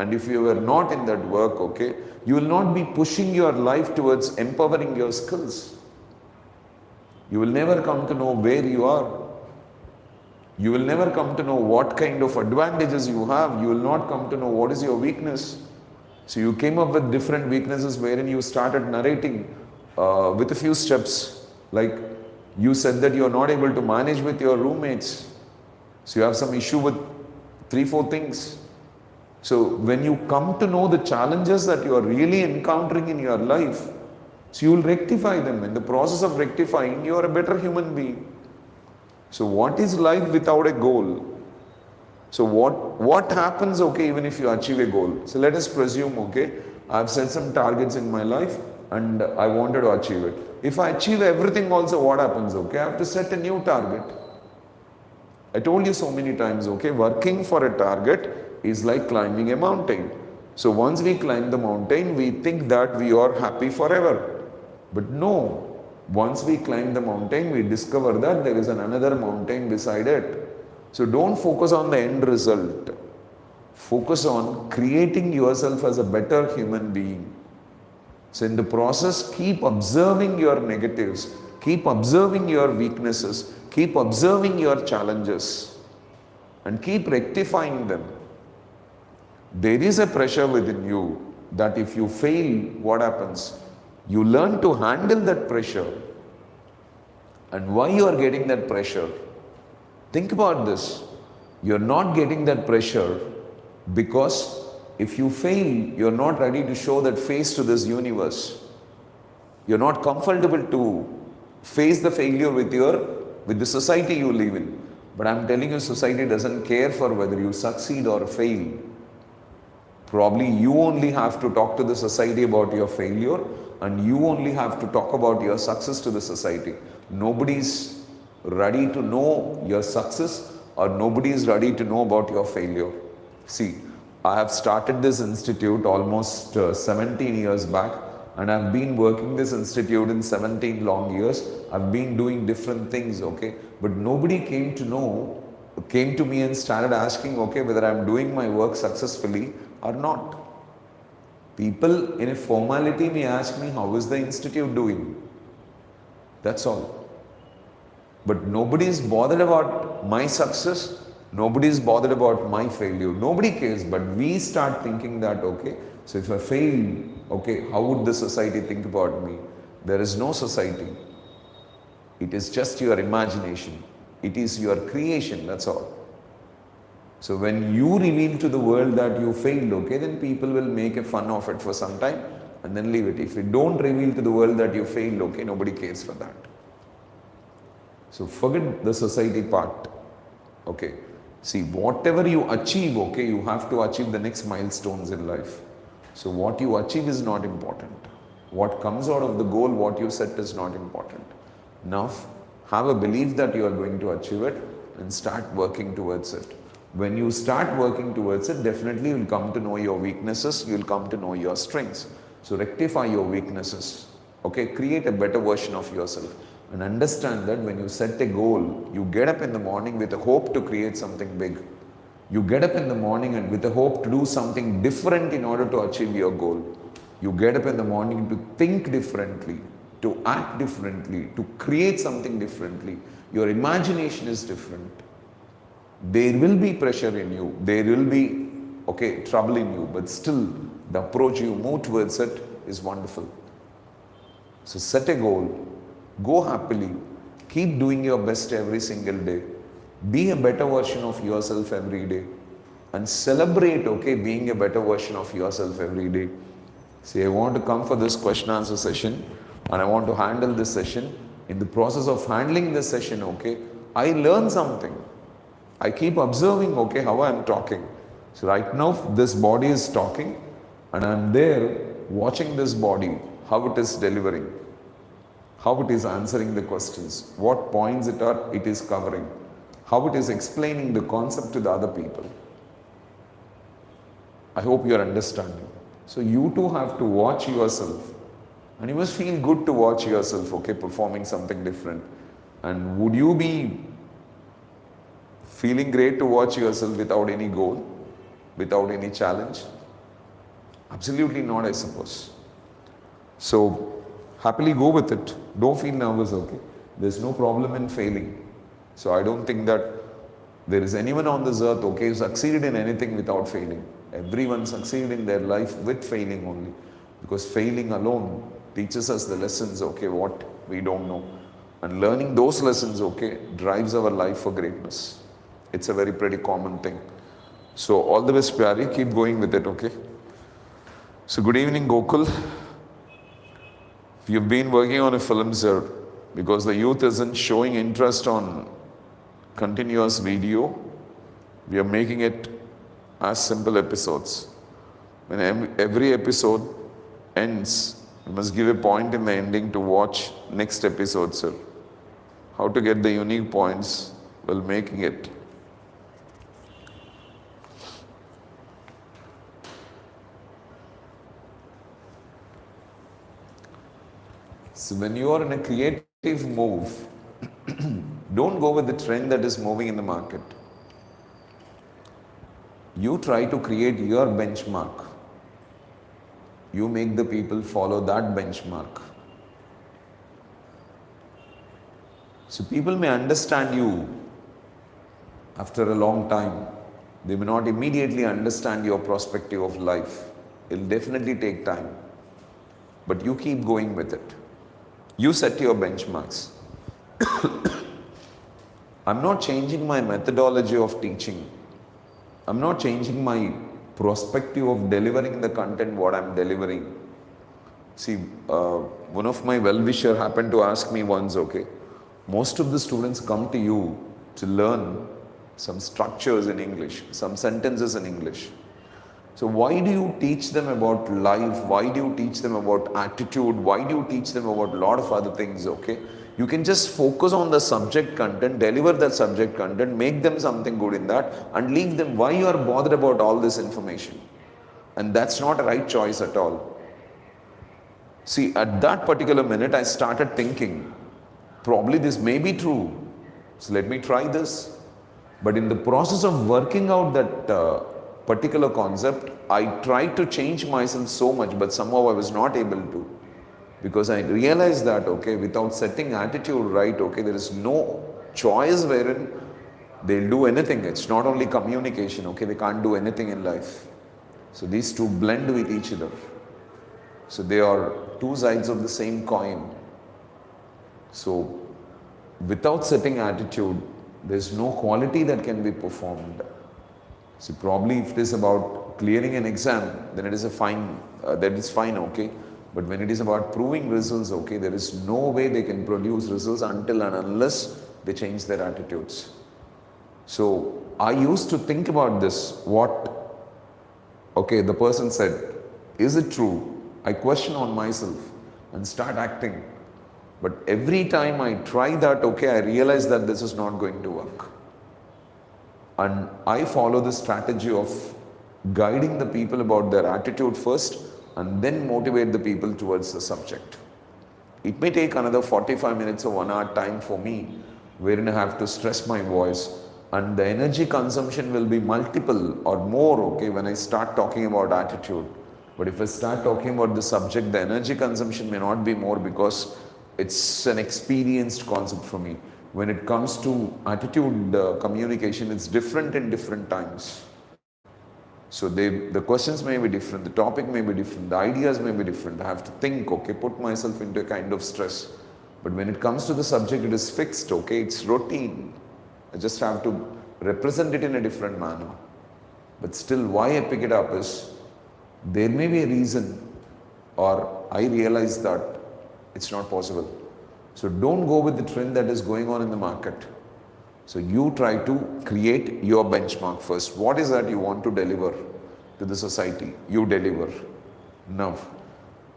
And if you are not in that work, okay, you will not be pushing your life towards empowering your skills. You will never come to know where you are. You will never come to know what kind of advantages you have. You will not come to know what is your weakness. So you came up with different weaknesses wherein you started narrating with a few steps. Like you said that you are not able to manage with your roommates. So you have some issue with 3-4 things. So when you come to know the challenges that you are really encountering in your life, so you will rectify them. In the process of rectifying, you are a better human being. So what is life without a goal? So what happens, okay, even if you achieve a goal? So let us presume, okay, I've set some targets in my life and I wanted to achieve it. If I achieve everything also, what happens, okay? I have to set a new target. I told you so many times, okay, working for a target is like climbing a mountain. So once we climb the mountain, we think that we are happy forever. But no. Once we climb the mountain, we discover that there is another mountain beside it. So don't focus on the end result. Focus on creating yourself as a better human being. So in the process, keep observing your negatives. Keep observing your weaknesses. Keep observing your challenges. And keep rectifying them. There is a pressure within you that if you fail, what happens? You learn to handle that pressure. And why you are getting that pressure? Think about this. You are not getting that pressure because if you fail, you are not ready to show that face to this universe. You are not comfortable to face the failure with the society you live in. But I am telling you, society doesn't care for whether you succeed or fail. Probably you only have to talk to the society about your failure, and you only have to talk about your success to the society. Nobody is ready to know your success, or nobody is ready to know about your failure. See, I have started this institute almost 17 years back, and I've been working this institute in 17 long years. I've been doing different things, okay? But nobody came to me and started asking, okay, whether I'm doing my work successfully or not. People in a formality may ask me, how is the institute doing? That's all. But nobody is bothered about my success. Nobody is bothered about my failure. Nobody cares. But we start thinking that, okay, so if I fail, okay, how would the society think about me? There is no society. It is just your imagination. It is your creation, that's all. So when you reveal to the world that you failed, okay, then people will make a fun of it for some time and then leave it. If you don't reveal to the world that you failed, okay, nobody cares for that. So forget the society part. Okay. See, whatever you achieve, okay, you have to achieve the next milestones in life. So what you achieve is not important. What comes out of the goal, what you set is not important. Now, have a belief that you are going to achieve it and start working towards it. When you start working towards it, definitely you will come to know your weaknesses, you will come to know your strengths. So rectify your weaknesses, okay? Create a better version of yourself and understand that when you set a goal, you get up in the morning with a hope to create something big. You get up in the morning and with a hope to do something different in order to achieve your goal. You get up in the morning to think differently, to act differently, to create something differently. Your imagination is different. There will be pressure in you. There will be, okay, trouble in you. But still, the approach you move towards it is wonderful. So set a goal. Go happily. Keep doing your best every single day. Be a better version of yourself every day. And celebrate, okay, being a better version of yourself every day. See, I want to come for this question answer session. And I want to handle this session. In the process of handling this session, okay, I learn something. I keep observing, okay, how I am talking. So right now, this body is talking and I am there watching this body, how it is delivering, how it is answering the questions, what points it is covering, how it is explaining the concept to the other people. I hope you are understanding. So you too have to watch yourself and you must feel good to watch yourself, okay, performing something different. And would you be feeling great to watch yourself without any goal, without any challenge? Absolutely not, I suppose. So happily go with it. Don't feel nervous, okay? There's no problem in failing. So I don't think that there is anyone on this earth, okay, who succeeded in anything without failing. Everyone succeeded in their life with failing only. Because failing alone teaches us the lessons, okay, what we don't know. And learning those lessons, okay, drives our life for greatness. It's a very pretty common thing. So all the best, Pyari. Keep going with it, okay? So good evening, Gokul. You've been working on a film, sir, because the youth isn't showing interest on continuous video. We are making it as simple episodes. When every episode ends, you must give a point in the ending to watch next episode, sir. How to get the unique points while making it. So when you are in a creative move, don't go with the trend that is moving in the market. You try to create your benchmark. You make the people follow that benchmark. So people may understand you after a long time. They may not immediately understand your perspective of life. It'll definitely take time. But you keep going with it. You set your benchmarks. I'm not changing my methodology of teaching. I'm not changing my perspective of delivering the content what I'm delivering. See, one of my well-wisher happened to ask me once, okay, most of the students come to you to learn some structures in English, some sentences in English. So why do you teach them about life? Why do you teach them about attitude? Why do you teach them about a lot of other things, okay? You can just focus on the subject content, deliver that subject content, make them something good in that and leave them. Why you are bothered about all this information? And that's not a right choice at all. See, at that particular minute, I started thinking, probably this may be true. So let me try this. But in the process of working out that particular concept, I tried to change myself so much, but somehow I was not able to. Because I realized that, okay, without setting attitude right, okay, there is no choice wherein they'll do anything. It's not only communication, okay, they can't do anything in life. So these two blend with each other. So they are two sides of the same coin. So without setting attitude, there's no quality that can be performed. So probably if it is about clearing an exam, then it is fine, okay. But when it is about proving results, okay, there is no way they can produce results until and unless they change their attitudes. So I used to think about this, okay, the person said, is it true? I question on myself and start acting. But every time I try that, okay, I realize that this is not going to work. And I follow the strategy of guiding the people about their attitude first and then motivate the people towards the subject. It may take another 45 minutes or 1 hour time for me, wherein I have to stress my voice, and the energy consumption will be multiple or more, okay, when I start talking about attitude. But if I start talking about the subject, the energy consumption may not be more because it's an experienced concept for me. When it comes to attitude communication, it's different in different times. So the questions may be different, the topic may be different, the ideas may be different. I have to think, okay, put myself into a kind of stress. But when it comes to the subject, it is fixed, okay, it's routine. I just have to represent it in a different manner. But still, why I pick it up is, there may be a reason, or I realize that it's not possible. So don't go with the trend that is going on in the market. So you try to create your benchmark first. What is that you want to deliver to the society? You deliver. Now,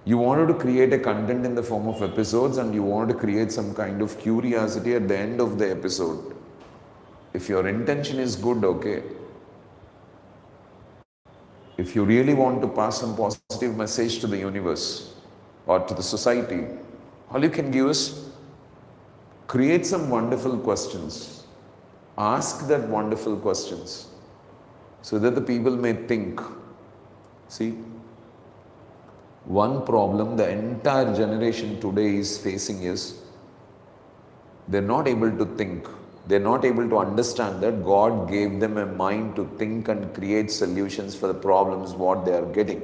you wanted to create a content in the form of episodes and you wanted to create some kind of curiosity at the end of the episode. If your intention is good, okay. If you really want to pass some positive message to the universe or to the society, all you can give is create some wonderful questions. Ask that wonderful questions so that the people may think. See, One problem the entire generation today is facing is they're not able to think. They're not able to understand that God gave them a mind to think and create solutions for the problems what they are getting.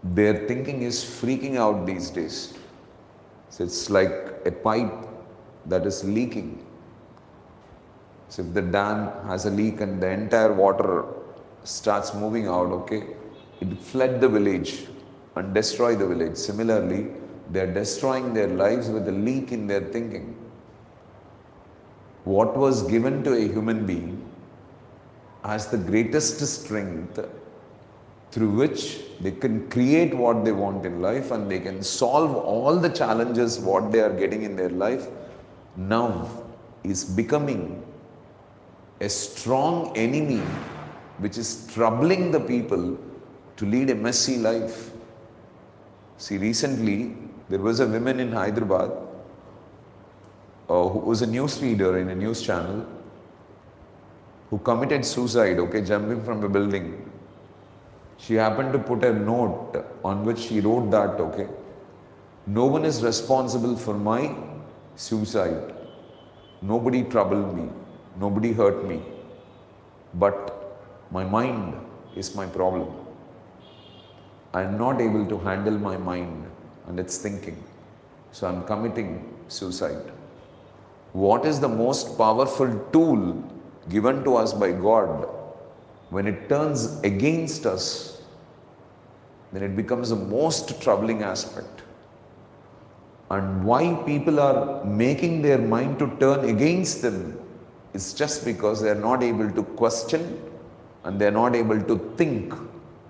Their thinking is freaking out these days. So it's like a pipe that is leaking. So if the dam has a leak and the entire water starts moving out, okay, it flood the village and destroy the village. Similarly, they are destroying their lives with a leak in their thinking. What was given to a human being has the greatest strength through which they can create what they want in life and they can solve all the challenges what they are getting in their life, now is becoming a strong enemy which is troubling the people to lead a messy life. See, recently there was a woman in Hyderabad who was a news reader in a news channel who committed suicide, okay, jumping from a building. She happened to put a note on which she wrote that, okay, no one is responsible for my suicide. Nobody troubled me. Nobody hurt me. But my mind is my problem. I am not able to handle my mind and its thinking. So I am committing suicide. What is the most powerful tool given to us by God? When it turns against us, then it becomes the most troubling aspect. And why people are making their mind to turn against them is just because they are not able to question and they are not able to think.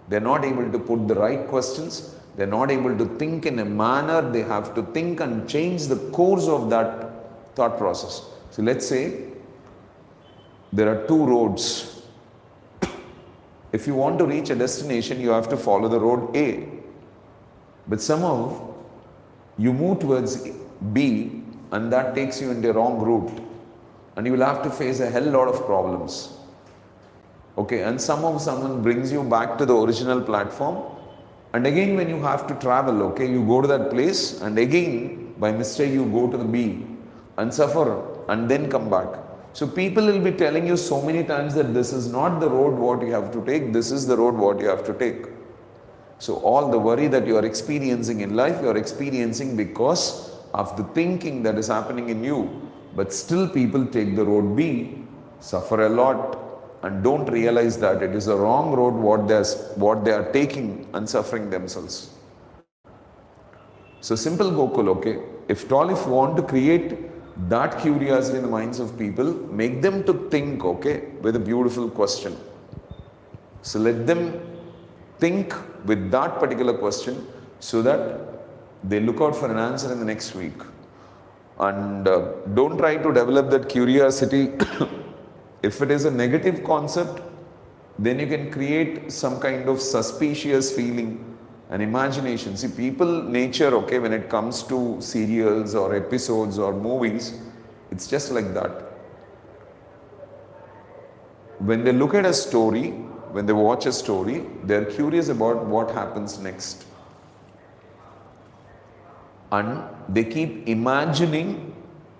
They are not able to put the right questions. They are not able to think in a manner. They have to think and change the course of that thought process. So let's say there are two roads. If you want to reach a destination, you have to follow the road A. But somehow you move towards B and that takes you in the wrong route. And you will have to face a hell lot of problems. Okay, and somehow someone brings you back to the original platform. And again when you have to travel, okay, you go to that place and again by mistake you go to the B and suffer and then come back. So people will be telling you so many times that this is not the road what you have to take, this is the road what you have to take. So all the worry that you are experiencing in life, you are experiencing because of the thinking that is happening in you. But still people take the road B, suffer a lot and don't realize that it is a wrong road what they are taking and suffering themselves. So simple Gokul, okay, if you want to create that curiosity in the minds of people, make them to think, okay, with a beautiful question. So let them think with that particular question so that they look out for an answer in the next week. And don't try to develop that curiosity. If it is a negative concept, then you can create some kind of suspicious feeling and imagination. See, people nature, okay, when it comes to serials or episodes or movies, it's just like that. When they look at a story, when they watch a story, they're curious about what happens next. And they keep imagining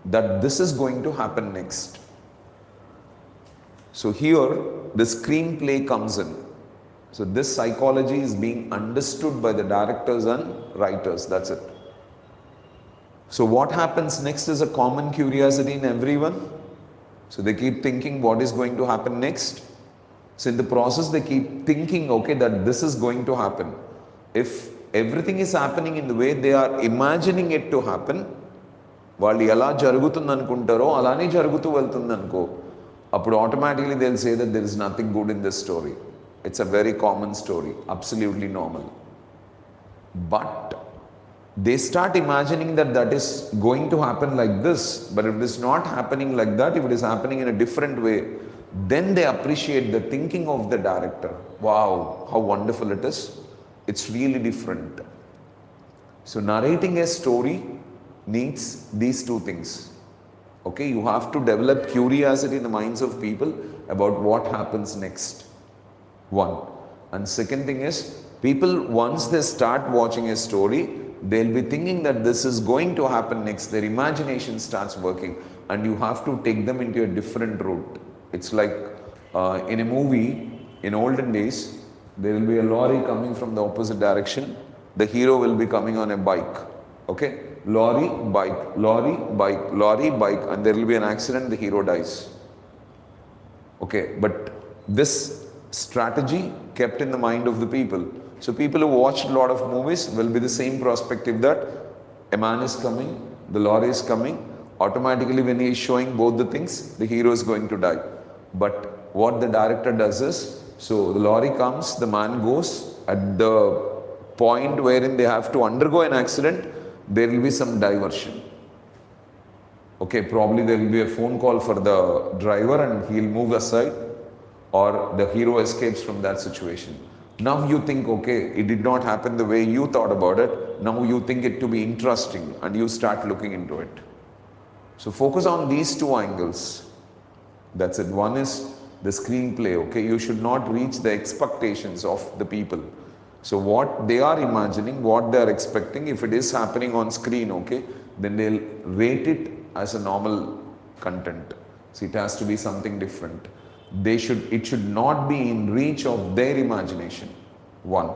that this is going to happen next. So here, the screenplay comes in. So this psychology is being understood by the directors and writers, that's it. So what happens next is a common curiosity in everyone. So they keep thinking what is going to happen next. So in the process they keep thinking, okay, that this is going to happen. If everything is happening in the way they are imagining it to happen, వాళ్ళు ఎలా జరుగుతుంది అనుకుంటారో అలానే జరుగుతూ వెళ్తుంది అనుకో, అప్పుడు automatically they'll say that there is nothing good in this story. It's a very common story, absolutely normal. But they start imagining that that is going to happen like this, but if it is not happening like that, if it is happening in a different way, then they appreciate the thinking of the director. Wow, how wonderful it is. It's really different. So narrating a story needs these two things. Okay, you have to develop curiosity in the minds of people about what happens next. One. And second thing is, people, once they start watching a story, they'll be thinking that this is going to happen next. Their imagination starts working, and you have to take them into a different route. It's like in a movie, in olden days, there will be a lorry coming from the opposite direction. The hero will be coming on a bike. Okay? Lorry, bike, lorry, bike, and there will be an accident, the hero dies. Okay, but this strategy kept in the mind of the people. So people who watched a lot of movies will be the same perspective that a man is coming, the lorry is coming, automatically when he is showing both the things, the hero is going to die. But what the director does is, so the lorry comes, the man goes, at the point wherein they have to undergo an accident, there will be some diversion. Okay, probably there will be a phone call for the driver and he'll move aside, or the hero escapes from that situation. Now you think, okay, it did not happen the way you thought about it. Now you think it to be interesting and you start looking into it. So focus on these two angles. That's it. One is the screenplay, okay? You should not reach the expectations of the people. So what they are imagining, what they are expecting, if it is happening on screen, okay, then they'll rate it as a normal content. So it has to be something different. It should not be in reach of their imagination. One.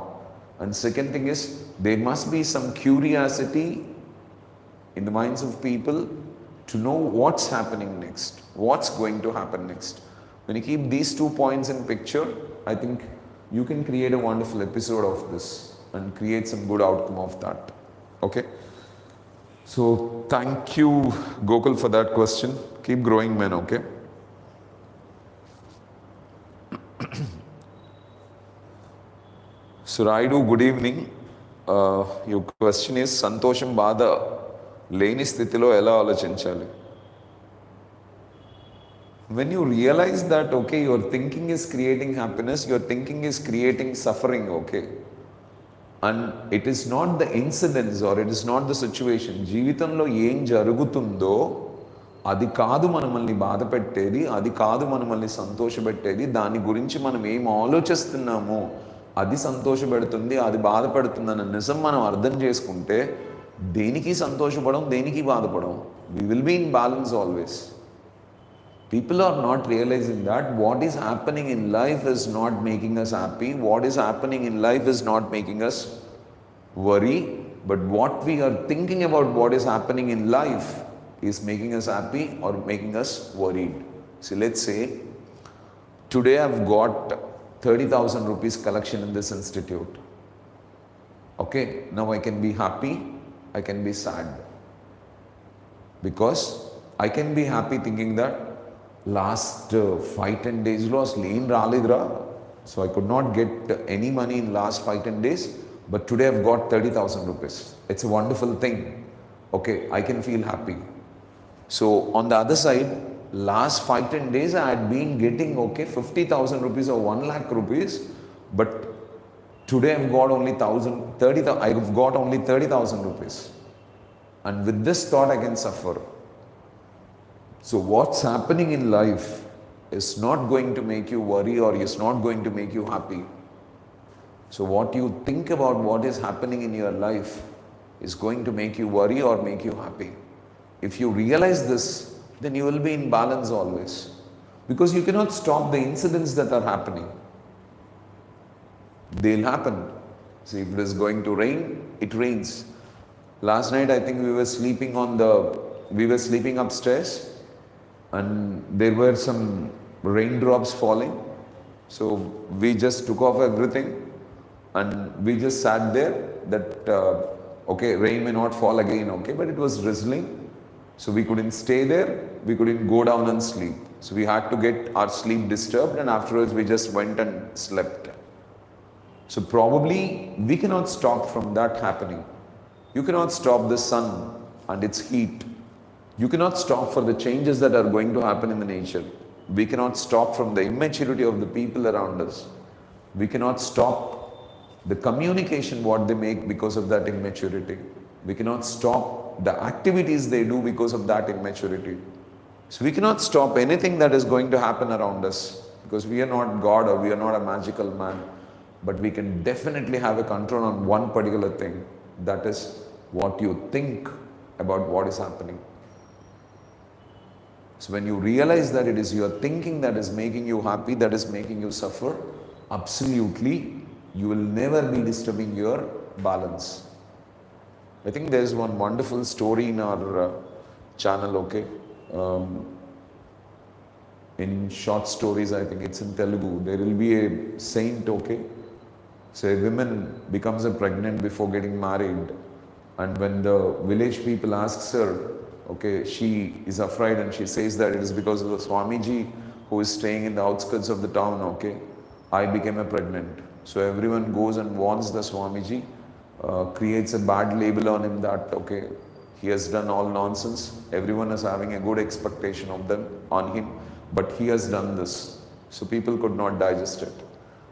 And second thing is, there must be some curiosity in the minds of people to know what's happening next, what's going to happen next. When you keep these 2 points in picture, I think you can create a wonderful episode of this and create some good outcome of that. Okay? So thank you, Gokul, for that question. Keep growing, men, okay? So Raidu, good evening. Your question is, Santosham Bada Leni Sthitilo Ela Alochinchali. When you realize that, okay, your thinking is creating happiness, your thinking is creating suffering, okay? And it is not the incidents or it is not the situation. జీవితంలో ఏం జరుగుతుందో అది కాదు మనల్ని బాధ పెట్టేది, అది కాదు మనల్ని సంతోషపెట్టేది. దాని గురించి మనం ఏం ఆలోచిస్తున్నామో అది సంతోషపెడుతుంది, అది బాధపడుతుంది అన్న నిజం మనం అర్థం చేసుకుంటే దేనికి సంతోషపడం, దేనికి బాధపడం. We will be in balance always. People are not realizing that what is happening in life is not making us happy. What is happening in life is not making us worry. But what we are thinking about what is happening in life is making us happy or making us worried. So let's say, today I've got 30,000 rupees collection in this institute. Okay, now I can be happy, I can be sad. Because I can be happy thinking that last 5-10 days లో అసలు ఏం రాలేదురా, so I could not get any money in last 5-10 days, but today I've got 30,000 rupees. It's a wonderful thing. Okay, I can feel happy. So on the other side, last 5-10 days I had been getting 50,000 rupees or 1 lakh rupees, but today I've got only 30,000 rupees. And with this thought I can suffer. So what's happening in life is not going to make you worry or is not going to make you happy. So what you think about what is happening in your life is going to make you worry or make you happy. If you realize this, then you will be in balance always. Because you cannot stop the incidents that are happening. They'll happen. See, if it is going to rain, it rains. Last night I think we were sleeping upstairs, and there were some raindrops falling. So we just took off everything and we just sat there that okay, rain may not fall again, okay, but it was drizzling. So we couldn't stay there, we couldn't go down and sleep. So we had to get our sleep disturbed, and afterwards we just went and slept. So probably we cannot stop from that happening. You cannot stop the sun and its heat. You cannot stop for the changes that are going to happen in the nature. We cannot stop from the immaturity of the people around us. We cannot stop the communication what they make because of that immaturity. We cannot stop the activities they do because of that immaturity. So we cannot stop anything that is going to happen around us, because we are not God or we are not a magical man. but we can definitely have a control on one particular thing. That is what you think about what is happening. So when you realize that it is your thinking that is making you happy, that is making you suffer, absolutely, you will never be disturbing your balance. I think there is one wonderful story in our channel, okay? In short stories, I think it's in Telugu. There will be a saint, okay? So a woman becomes pregnant before getting married, and when the village people asks her, okay, she is afraid and she says that it is because of the Swamiji who is staying in the outskirts of the town, okay, I became pregnant. So everyone goes and warns the Swamiji, creates a bad label on him that, okay, he has done all nonsense. Everyone is having a good expectation of them on him, but he has done this. So people could not digest it.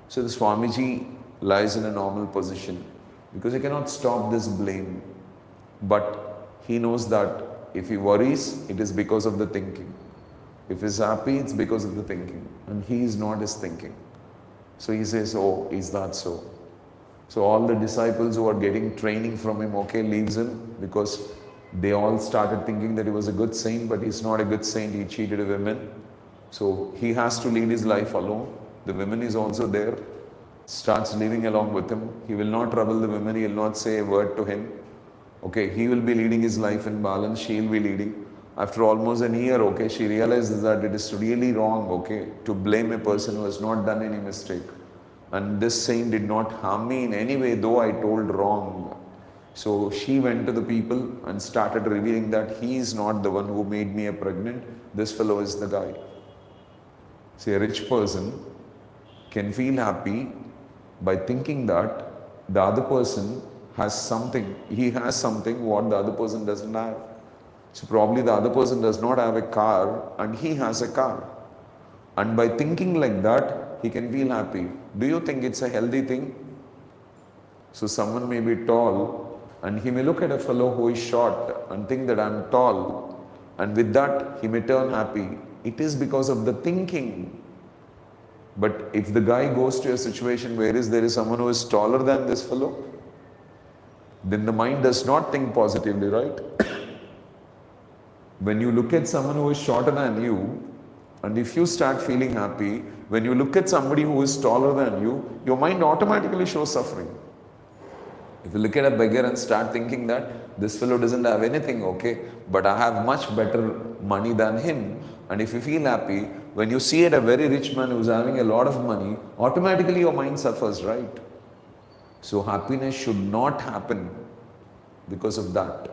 So the Swamiji lies in a normal position because he cannot stop this blame. But he knows that if he worries, it is because of the thinking. If he's happy, it's because of the thinking. And he is not his thinking. So he says, oh, is that so? So all the disciples who are getting training from him, okay, leaves him because they all started thinking that he was a good saint, but he's not a good saint. He cheated a woman. So he has to lead his life alone. The woman is also there, starts living along with him. He will not trouble the women. He will not say a word to him. Okay, he will be leading his life in balance. She will be leading. After almost a year, okay, she realizes that it is really wrong, okay, to blame a person who has not done any mistake. And this saint did not harm me in any way, though I told wrong. So she went to the people and started revealing that he is not the one who made me pregnant. This fellow is the guy. See, a rich person can feel happy by thinking that the other person has something. He has something what the other person doesn't have. So probably the other person does not have a car and he has a car. And by thinking like that, he can feel happy. Do you think it's a healthy thing? So someone may be tall and he may look at a fellow who is short and think that I'm tall, and with that he may turn happy. It is because of the thinking. But if the guy goes to a situation where there is someone who is taller than this fellow, then the mind does not think positively, right? When you look at someone who is shorter than you, and if you start feeling happy, when you look at somebody who is taller than you, your mind automatically shows suffering. If you look at a beggar and start thinking that this fellow doesn't have anything, okay, but I have much better money than him, and if you feel happy, when you see a very rich man who's having a lot of money, automatically your mind suffers, right? So happiness should not happen because of that.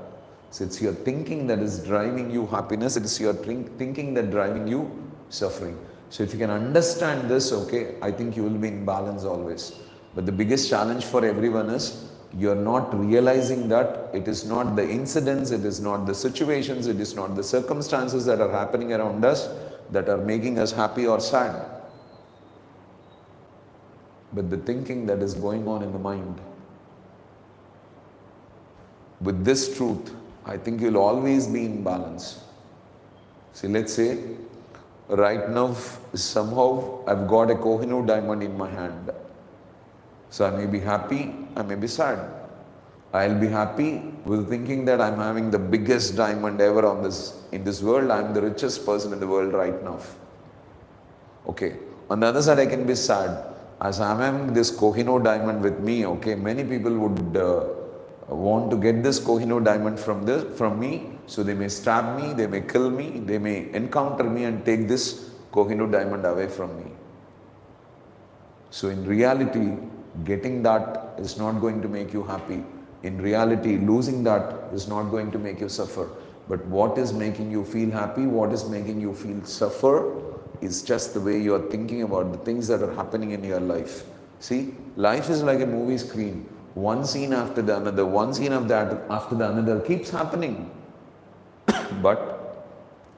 So it's your thinking that is driving you happiness. It is your thinking that driving you suffering. So if you can understand this, okay, I think you will be in balance always. But the biggest challenge for everyone is you're not realizing that it is not the incidents, it is not the situations, it is not the circumstances that are happening around us that are making us happy or sad, but the thinking that is going on in the mind. With this truth, I think you'll always be in balance. See, let's say, right now, somehow I've got a Kohinoor diamond in my hand. So I may be happy, I may be sad. I'll be happy with thinking that I'm having the biggest diamond ever in this world. I'm the richest person in the world right now. Okay. On the other side, I can be sad. As I'm having this Kohinoor diamond with me, okay, many people would want to get this Kohinoor diamond from me. So they may stab me, they may kill me, they may encounter me and take this Kohinoor diamond away from me. So in reality, getting that is not going to make you happy. In reality, losing that is not going to make you suffer. But what is making you feel happy, what is making you feel suffer, is just the way you are thinking about the things that are happening in your life. See, life is like a movie screen. One scene after the another, one scene after the another keeps happening. But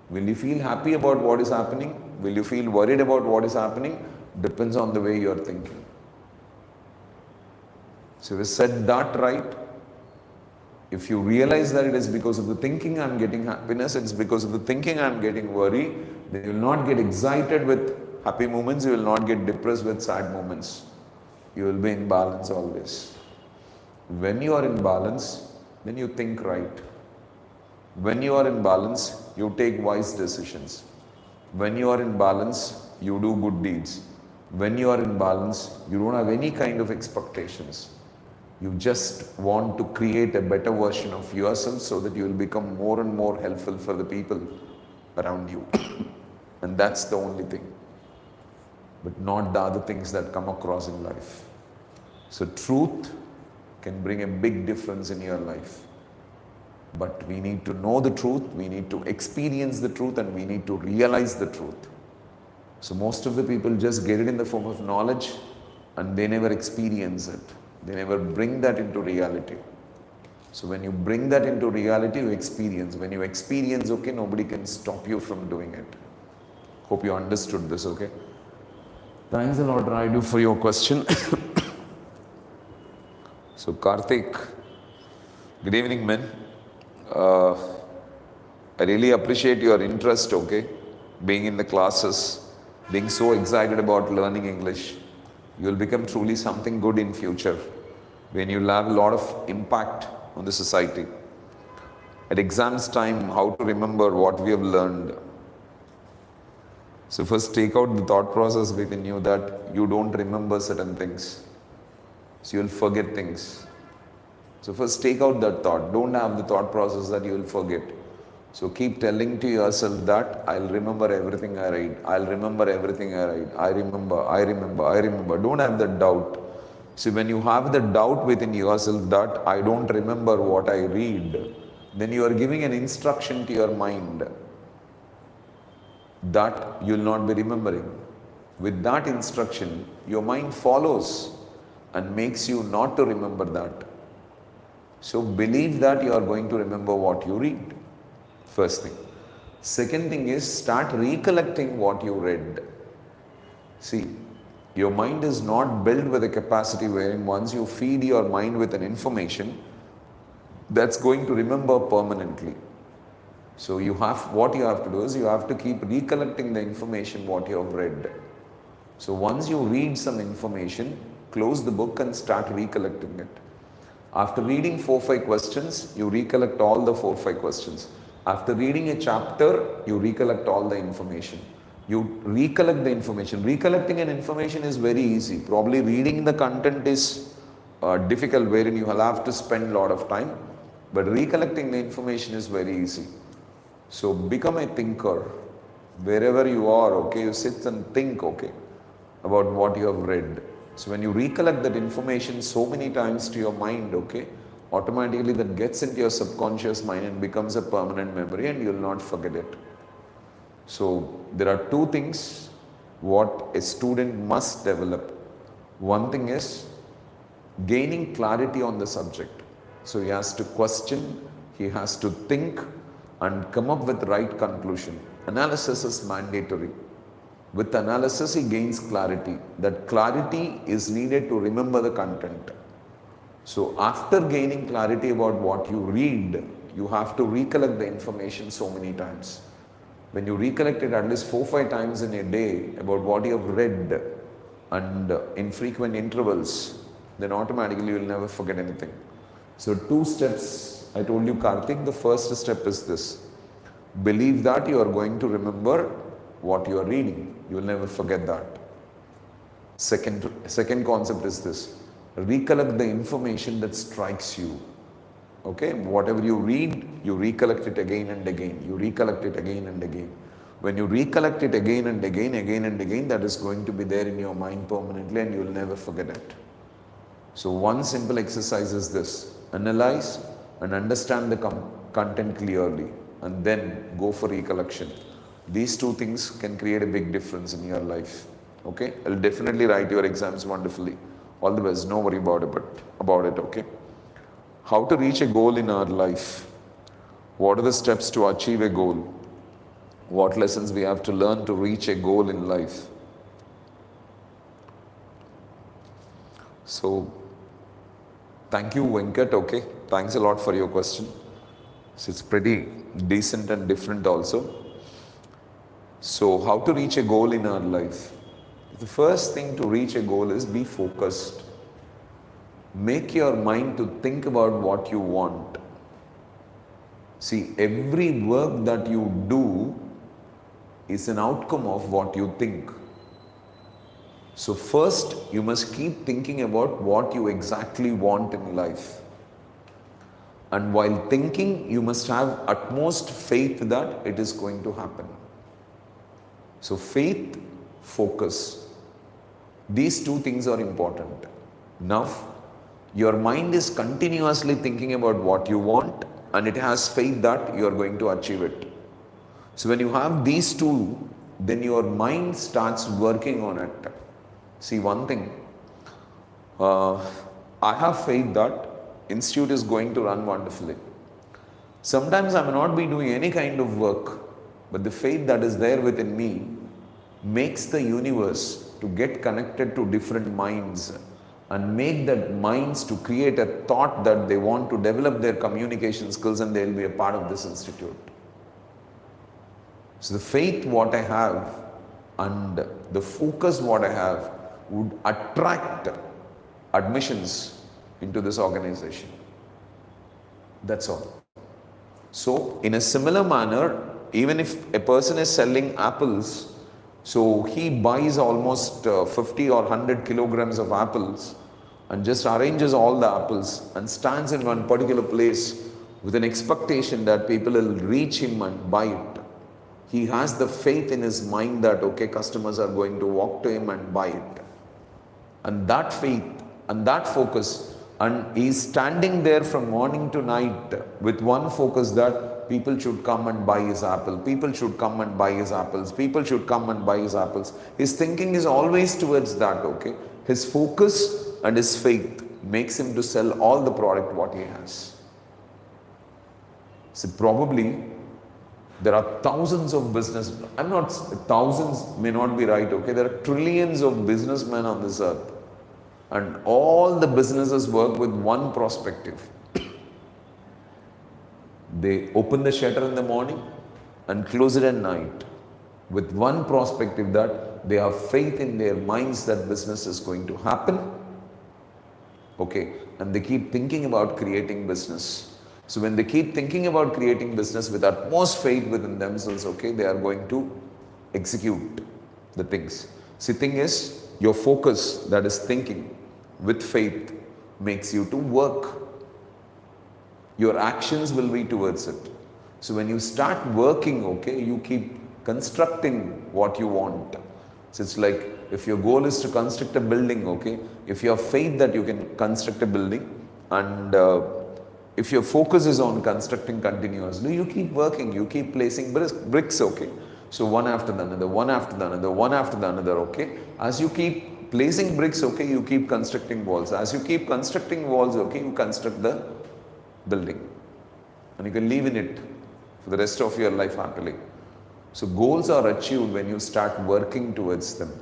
will you feel happy about what is happening? Will you feel worried about what is happening? Depends on the way you are thinking. So we said that right. If you realize that it is because of the thinking I'm getting happiness, it's because of the thinking I'm getting worry, then you will not get excited with happy moments, you will not get depressed with sad moments. you will be in balance always. When you are in balance, then you think right. When you are in balance, you take wise decisions. When you are in balance, you do good deeds. When you are in balance, you don't have any kind of expectations. You just want to create a better version of yourself so that you will become more and more helpful for the people around you. And that's the only thing. But not the other things that come across in life. So truth can bring a big difference in your life. But we need to know the truth, we need to experience the truth, and we need to realize the truth. So most of the people just get it in the form of knowledge and they never experience it. They never bring that into reality. So when you bring that into reality, you experience. When you experience, okay, nobody can stop you from doing it. Hope you understood this, okay? Thanks a lot, Raidu, for your question. So Karthik, good evening, man. I really appreciate your interest, okay? Being in the classes, being so excited about learning English. You will become truly something good in future when you will have a lot of impact on the society. At exams time, how to remember what we have learned. So first take out the thought process within you that you don't remember certain things. So you will forget things. So first take out that thought. Don't have the thought process that you will forget. So keep telling to yourself that I'll remember everything I read. I'll remember everything I read. I remember. Don't have that doubt. See, when you have the doubt within yourself that I don't remember what I read, then you are giving an instruction to your mind that you will not be remembering. With that instruction, your mind follows and makes you not to remember that. So believe that you are going to remember what you read. First thing. Second thing is start recollecting what you read. See, your mind is not built with a capacity wherein once you feed your mind with an information, that's going to remember permanently. So what you have to do is you have to keep recollecting the information what you have read. So once you read some information, close the book and start recollecting it. After reading 4-5 questions, you recollect all the 4-5 questions. After reading a chapter, you recollect all the information. You recollect the information. Recollecting an information is very easy. Probably reading the content is difficult, wherein you will have to spend a lot of time. But recollecting the information is very easy. So become a thinker. Wherever you are, okay, you sit and think, okay, about what you have read. So when you recollect that information so many times to your mind, okay, automatically that gets into your subconscious mind and becomes a permanent memory and you will not forget it. So there are two things what a student must develop. One thing is gaining clarity on the subject. So he has to question, he has to think and come up with the right conclusion. Analysis is mandatory. With analysis, he gains clarity. That clarity is needed to remember the content. So after gaining clarity about what you read, you have to recollect the information so many times. When you recollect it at least 4-5 times in a day about what you have read and in frequent intervals, then automatically you will never forget anything. So 2 steps, I told you, Karthik. The first step is this. Believe that you are going to remember what you are reading. You will never forget that. Second concept is this. Recollect the information that strikes you. Okay, whatever you read, you recollect it again and again. You recollect it again and again. When you recollect it again and again, that is going to be there in your mind permanently and you will never forget it. So one simple exercise is this. Analyze and understand the content clearly and then go for recollection. These 2 things can create a big difference in your life. Okay, I'll definitely write your exams wonderfully. All the best, no worry about it, okay? How to reach a goal in our life? What are the steps to achieve a goal? What lessons we have to learn to reach a goal in life? So, thank you, Venkat, okay? Thanks a lot for your question. So it's pretty decent and different also. So how to reach a goal in our life? The first thing to reach a goal is be focused. make your mind to think about what you want. See, every work that you do is an outcome of what you think. So first, you must keep thinking about what you exactly want in life. And while thinking, you must have utmost faith that it is going to happen. So faith, focus. These two things are important. Now, your mind is continuously thinking about what you want, and it has faith that you are going to achieve it. So when you have these two, then your mind starts working on it. See, one thing, I have faith that institute is going to run wonderfully. Sometimes I may not be doing any kind of work, but the faith that is there within me makes the universe to get connected to different minds and make that minds to create a thought that they want to develop their communication skills and they will be a part of this institute. So the faith what I have and the focus what I have would attract admissions into this organization. That's all. So in a similar manner, even if a person is selling apples, so he buys almost 50 or 100 kilograms of apples and just arranges all the apples and stands in one particular place with an expectation that people will reach him and buy it. He has the faith in his mind that, okay, customers are going to walk to him and buy it. And that faith and that focus, and he is standing there from morning to night with one focus that people should come and buy his apple, people should come and buy his apples, people should come and buy his apples. His thinking is always towards that, okay. His focus and his faith makes him to sell all the product what he has. So probably there are thousands of business, thousands may not be right, okay. There are trillions of businessmen on this earth. And all the businesses work with one perspective. They open the shutter in the morning and close it at night with one perspective that they have faith in their minds that business is going to happen. Okay, and they keep thinking about creating business. So when they keep thinking about creating business with utmost faith within themselves, okay, they are going to execute the things. See, thing is, your focus, that is thinking with faith, makes you to work. Your actions will be towards it. So when you start working, okay, you keep constructing what you want. So it's like if your goal is to construct a building, okay, if you have faith that you can construct a building, and if your focus is on constructing continuously, you keep working, you keep placing bricks, okay. So one after the another, one after the another, one after the another, okay. As you keep placing bricks, okay, you keep constructing walls. As you keep constructing walls, okay, you construct the building. And you can live in it for the rest of your life happily. So goals are achieved when you start working towards them.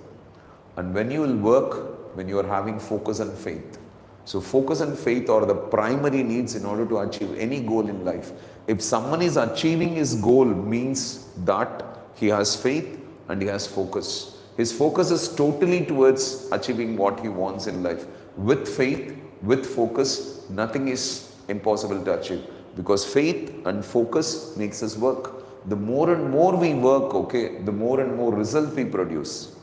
And when you will work, when you are having focus and faith. So focus and faith are the primary needs in order to achieve any goal in life. If someone is achieving his goal, means that he has faith and he has focus. His focus is totally towards achieving what he wants in life. With faith, with focus, nothing is impossible to achieve. Because faith and focus makes us work. The more and more we work, okay, the more and more result we produce.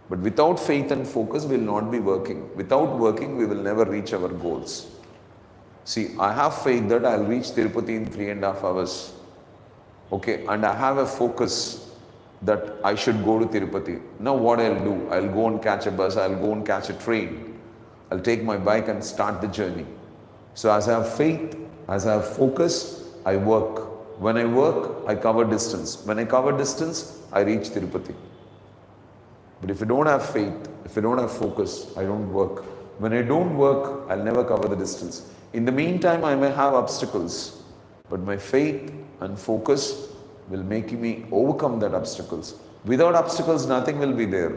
But without faith and focus, we will not be working. Without working, we will never reach our goals. See, I have faith that I will reach Tirupati in 3.5 hours. Okay, and I have a focus that I should go to Tirupati. Now what I'll do? I'll go and catch a bus, I'll go and catch a train. I'll take my bike and start the journey. So as I have faith, as I have focus, I work. When I work, I cover distance. When I cover distance, I reach Tirupati. But if I don't have faith, if I don't have focus, I don't work. When I don't work, I'll never cover the distance. In the meantime, I may have obstacles, but my faith and focus will make me overcome that obstacles. Without obstacles, nothing will be there.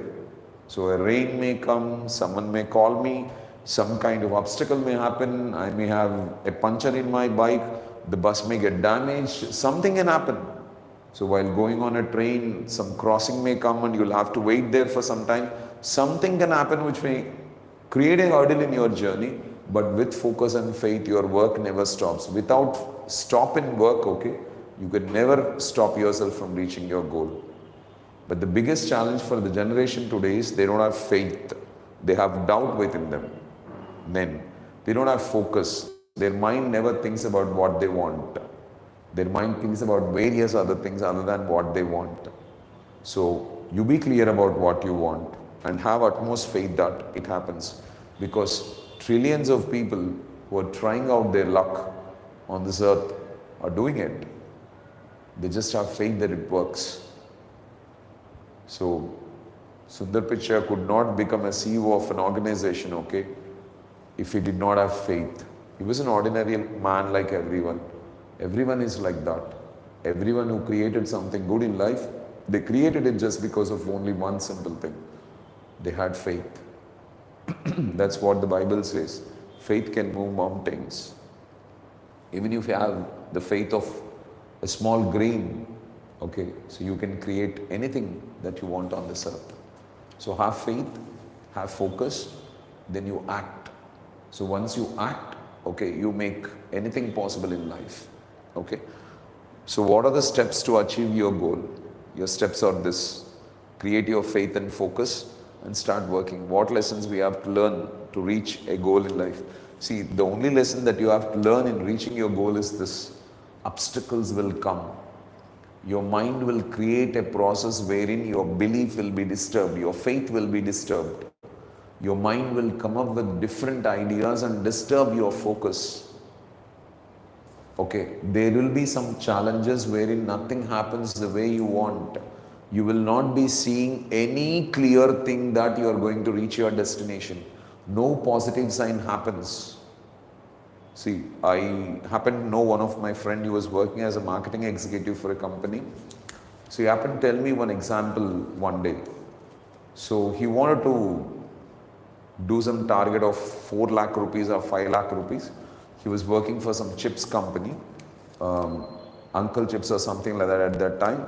So a rain may come, someone may call me, some kind of obstacle may happen, I may have a puncture in my bike, the bus may get damaged, something can happen. So while going on a train, some crossing may come and you'll have to wait there for some time. Something can happen which may Create a hurdle in your journey, but with focus and faith, your work never stops. Without stop in work, okay, you can never stop yourself from reaching your goal. But the biggest challenge for the generation today is they don't have faith. They have doubt within them. Then they don't have focus. Their mind never thinks about what they want. Their mind thinks about various other things other than what they want. So you be clear about what you want and have utmost faith that it happens, because trillions of people who are trying out their luck on this earth are doing it. They just have faith that it works. So Sundar Pichai could not become a CEO of an organization, okay, if he did not have faith. He was an ordinary man like everyone. Everyone is like that. Everyone who created something good in life, they created it just because of only one simple thing. They had faith. That's what the Bible says. Faith can move mountains. Even if you have the faith of a small grain, okay, so you can create anything that you want on this earth. So have faith, have focus, then you act. So once you act, okay, you make anything possible in life. Okay. So what are the steps to achieve your goal? Your steps are this: create your faith and focus and start working. What lessons we have to learn to reach a goal in life? See, the only lesson that you have to learn in reaching your goal is this: obstacles will come. Your mind will create a process wherein your belief will be disturbed, your faith will be disturbed. Your mind will come up with different ideas and disturb your focus. Okay, there will be some challenges wherein nothing happens the way you want. You will not be seeing any clear thing that you are going to reach your destination. No positive sign happens. See, I happen to know one of my friend who was working as a marketing executive for a company. So he happened to tell me one example one day. So he wanted to do some target of 4 lakh rupees or 5 lakh rupees. He was working for some chips company, Uncle Chips or something like that at that time.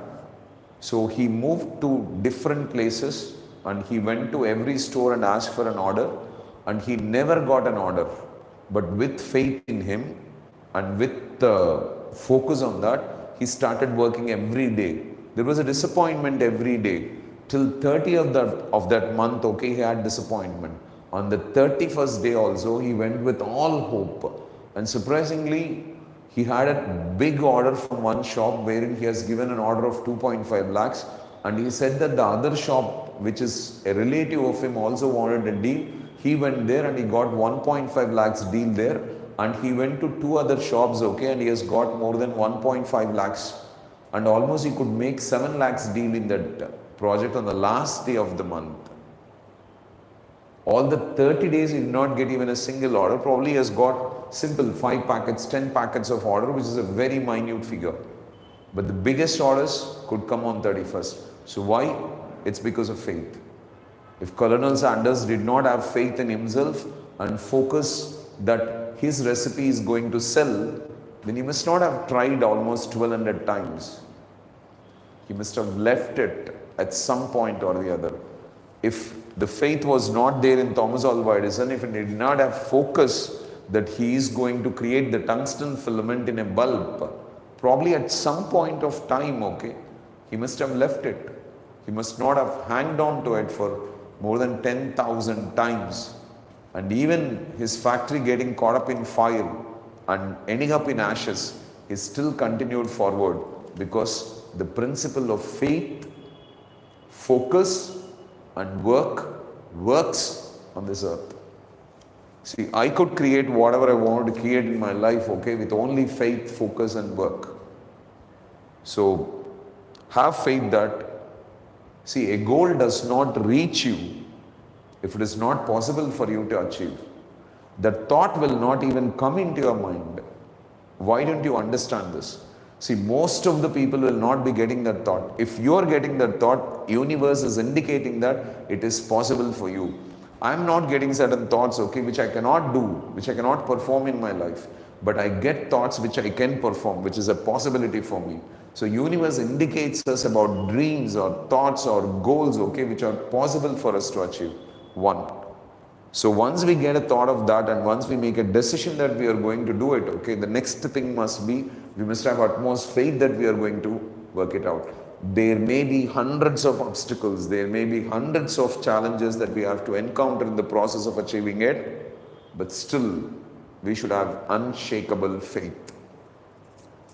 So he moved to different places and he went to every store and asked for an order, and he never got an order. But with faith in him and with the focus on that, he started working every day. There was a disappointment every day. Till 30th of that month, okay, he had disappointment. On the 31st day also, he went with all hope. And surprisingly, he had a big order from one shop wherein he has given an order of 2.5 lakhs. And he said that the other shop, which is a relative of him, also wanted a deal. He went there and he got 1.5 lakhs deal there. And he went to 2 other shops, okay, and he has got more than 1.5 lakhs. And almost he could make 7 lakhs deal in that project on the last day of the month. All the 30 days he did not get even a single order. Probably he has got simple 5 packets, 10 packets of order, which is a very minute figure. But the biggest orders could come on 31st. So why? It's because of faith. If Colonel Sanders did not have faith in himself and focus that his recipe is going to sell, then he must not have tried almost 1200 times. He must have left it at some point or the other. If the faith was not there in Thomas Alva Edison, if he did not have focus that he is going to create the tungsten filament in a bulb, probably at some point of time, okay, he must have left it. He must not have hanged on to it for more than 10,000 times. And even his factory getting caught up in fire and ending up in ashes, he still continued forward because the principle of faith, focus and works on this earth. See, I could create whatever I wanted to create in my life, okay, with only faith, focus and work. So have faith that, see, a goal does not reach you if it is not possible for you to achieve. That thought will not even come into your mind. Why don't you understand this? See, most of the people will not be getting that thought. If you are getting that thought, universe is indicating that it is possible for you. I am not getting certain thoughts, okay, which I cannot do, which I cannot perform in my life. But I get thoughts which I can perform, which is a possibility for me. So universe indicates us about dreams or thoughts or goals, okay, which are possible for us to achieve. 1. So once we get a thought of that and once we make a decision that we are going to do it, okay, the next thing must be, we must have utmost faith that we are going to work it out. There may be hundreds of obstacles, there may be hundreds of challenges that we have to encounter in the process of achieving it, but still we should have unshakable faith.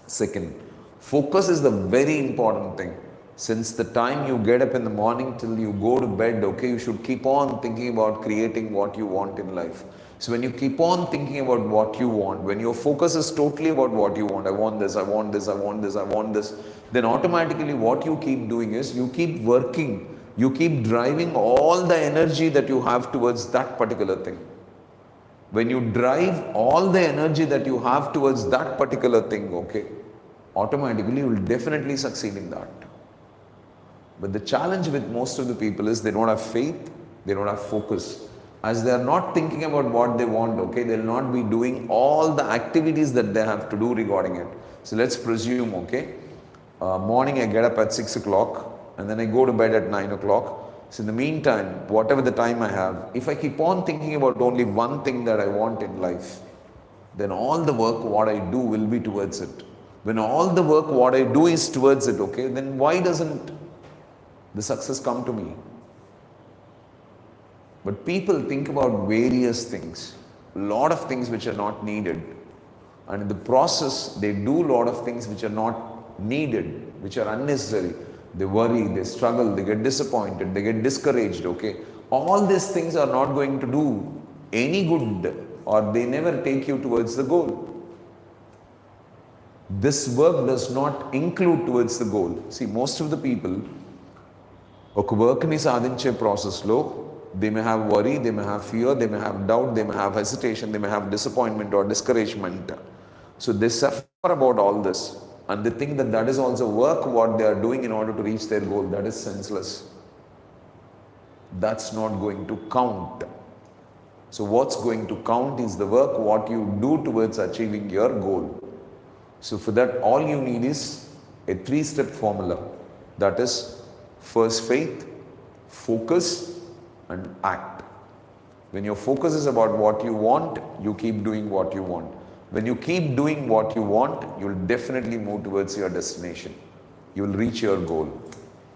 Second, focus is the very important thing. Since the time you get up in the morning till you go to bed, okay, you should keep on thinking about creating what you want in life. So when you keep on thinking about what you want, when your focus is totally about what you want, I want this, I want this, I want this, I want this, then automatically what you keep doing is you keep working, you keep driving all the energy that you have towards that particular thing. When you drive all the energy that you have towards that particular thing, okay, automatically you will definitely succeed in that. But the challenge with most of the people is they don't have faith, they don't have focus. As they are not thinking about what they want, okay, they will not be doing all the activities that they have to do regarding it. So let's presume, okay, morning I get up at 6 o'clock and then I go to bed at 9 o'clock. So in the meantime, whatever the time I have, if I keep on thinking about only one thing that I want in life, then all the work what I do will be towards it. When all the work what I do is towards it, okay, then why doesn't the success come to me? But people think about various things, a lot of things which are not needed. And in the process, they do a lot of things which are not needed, which are unnecessary. They worry, they struggle, they get disappointed, they get discouraged, okay. All these things are not going to do any good, or they never take you towards the goal. This work does not include towards the goal. See, most of the people, ఒక వర్క్ని సాధించే ప్రాసెస్లో they may have worry, they may have fear, they may have doubt, they may have hesitation, they may have disappointment or discouragement. So they suffer about all this and they think that that is also work what they are doing in order to reach their goal. That is senseless. That's not going to count. So what's going to count is the work what you do towards achieving your goal. So for that all you need is a 3-step formula. That is first faith, focus and act. When your focus is about what you want, you keep doing what you want. When you keep doing what you want, you will definitely move towards your destination. You will reach your goal.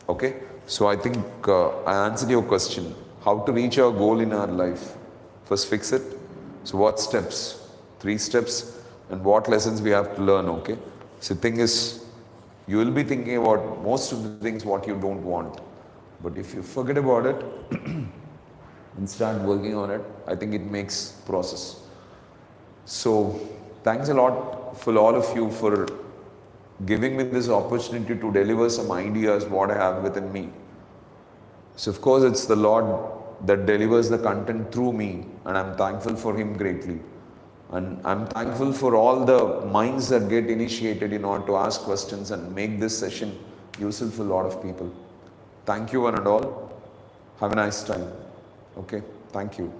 Okay? So I think I answered your question. How to reach our goal in our life? First fix it. So what steps? 3 steps. And what lessons we have to learn, okay? So the thing is, you will be thinking about most of the things what you don't want. But if you forget about it and start working on it, I think it makes process. So thanks a lot for all of you for giving me this opportunity to deliver some ideas what I have within me. So of course it's the Lord that delivers the content through me, and I'm thankful for Him greatly. And I'm thankful for all the minds that get initiated in order to ask questions and make this session useful for a lot of people. Thank you one and all. Have a nice time. Okay, thank you.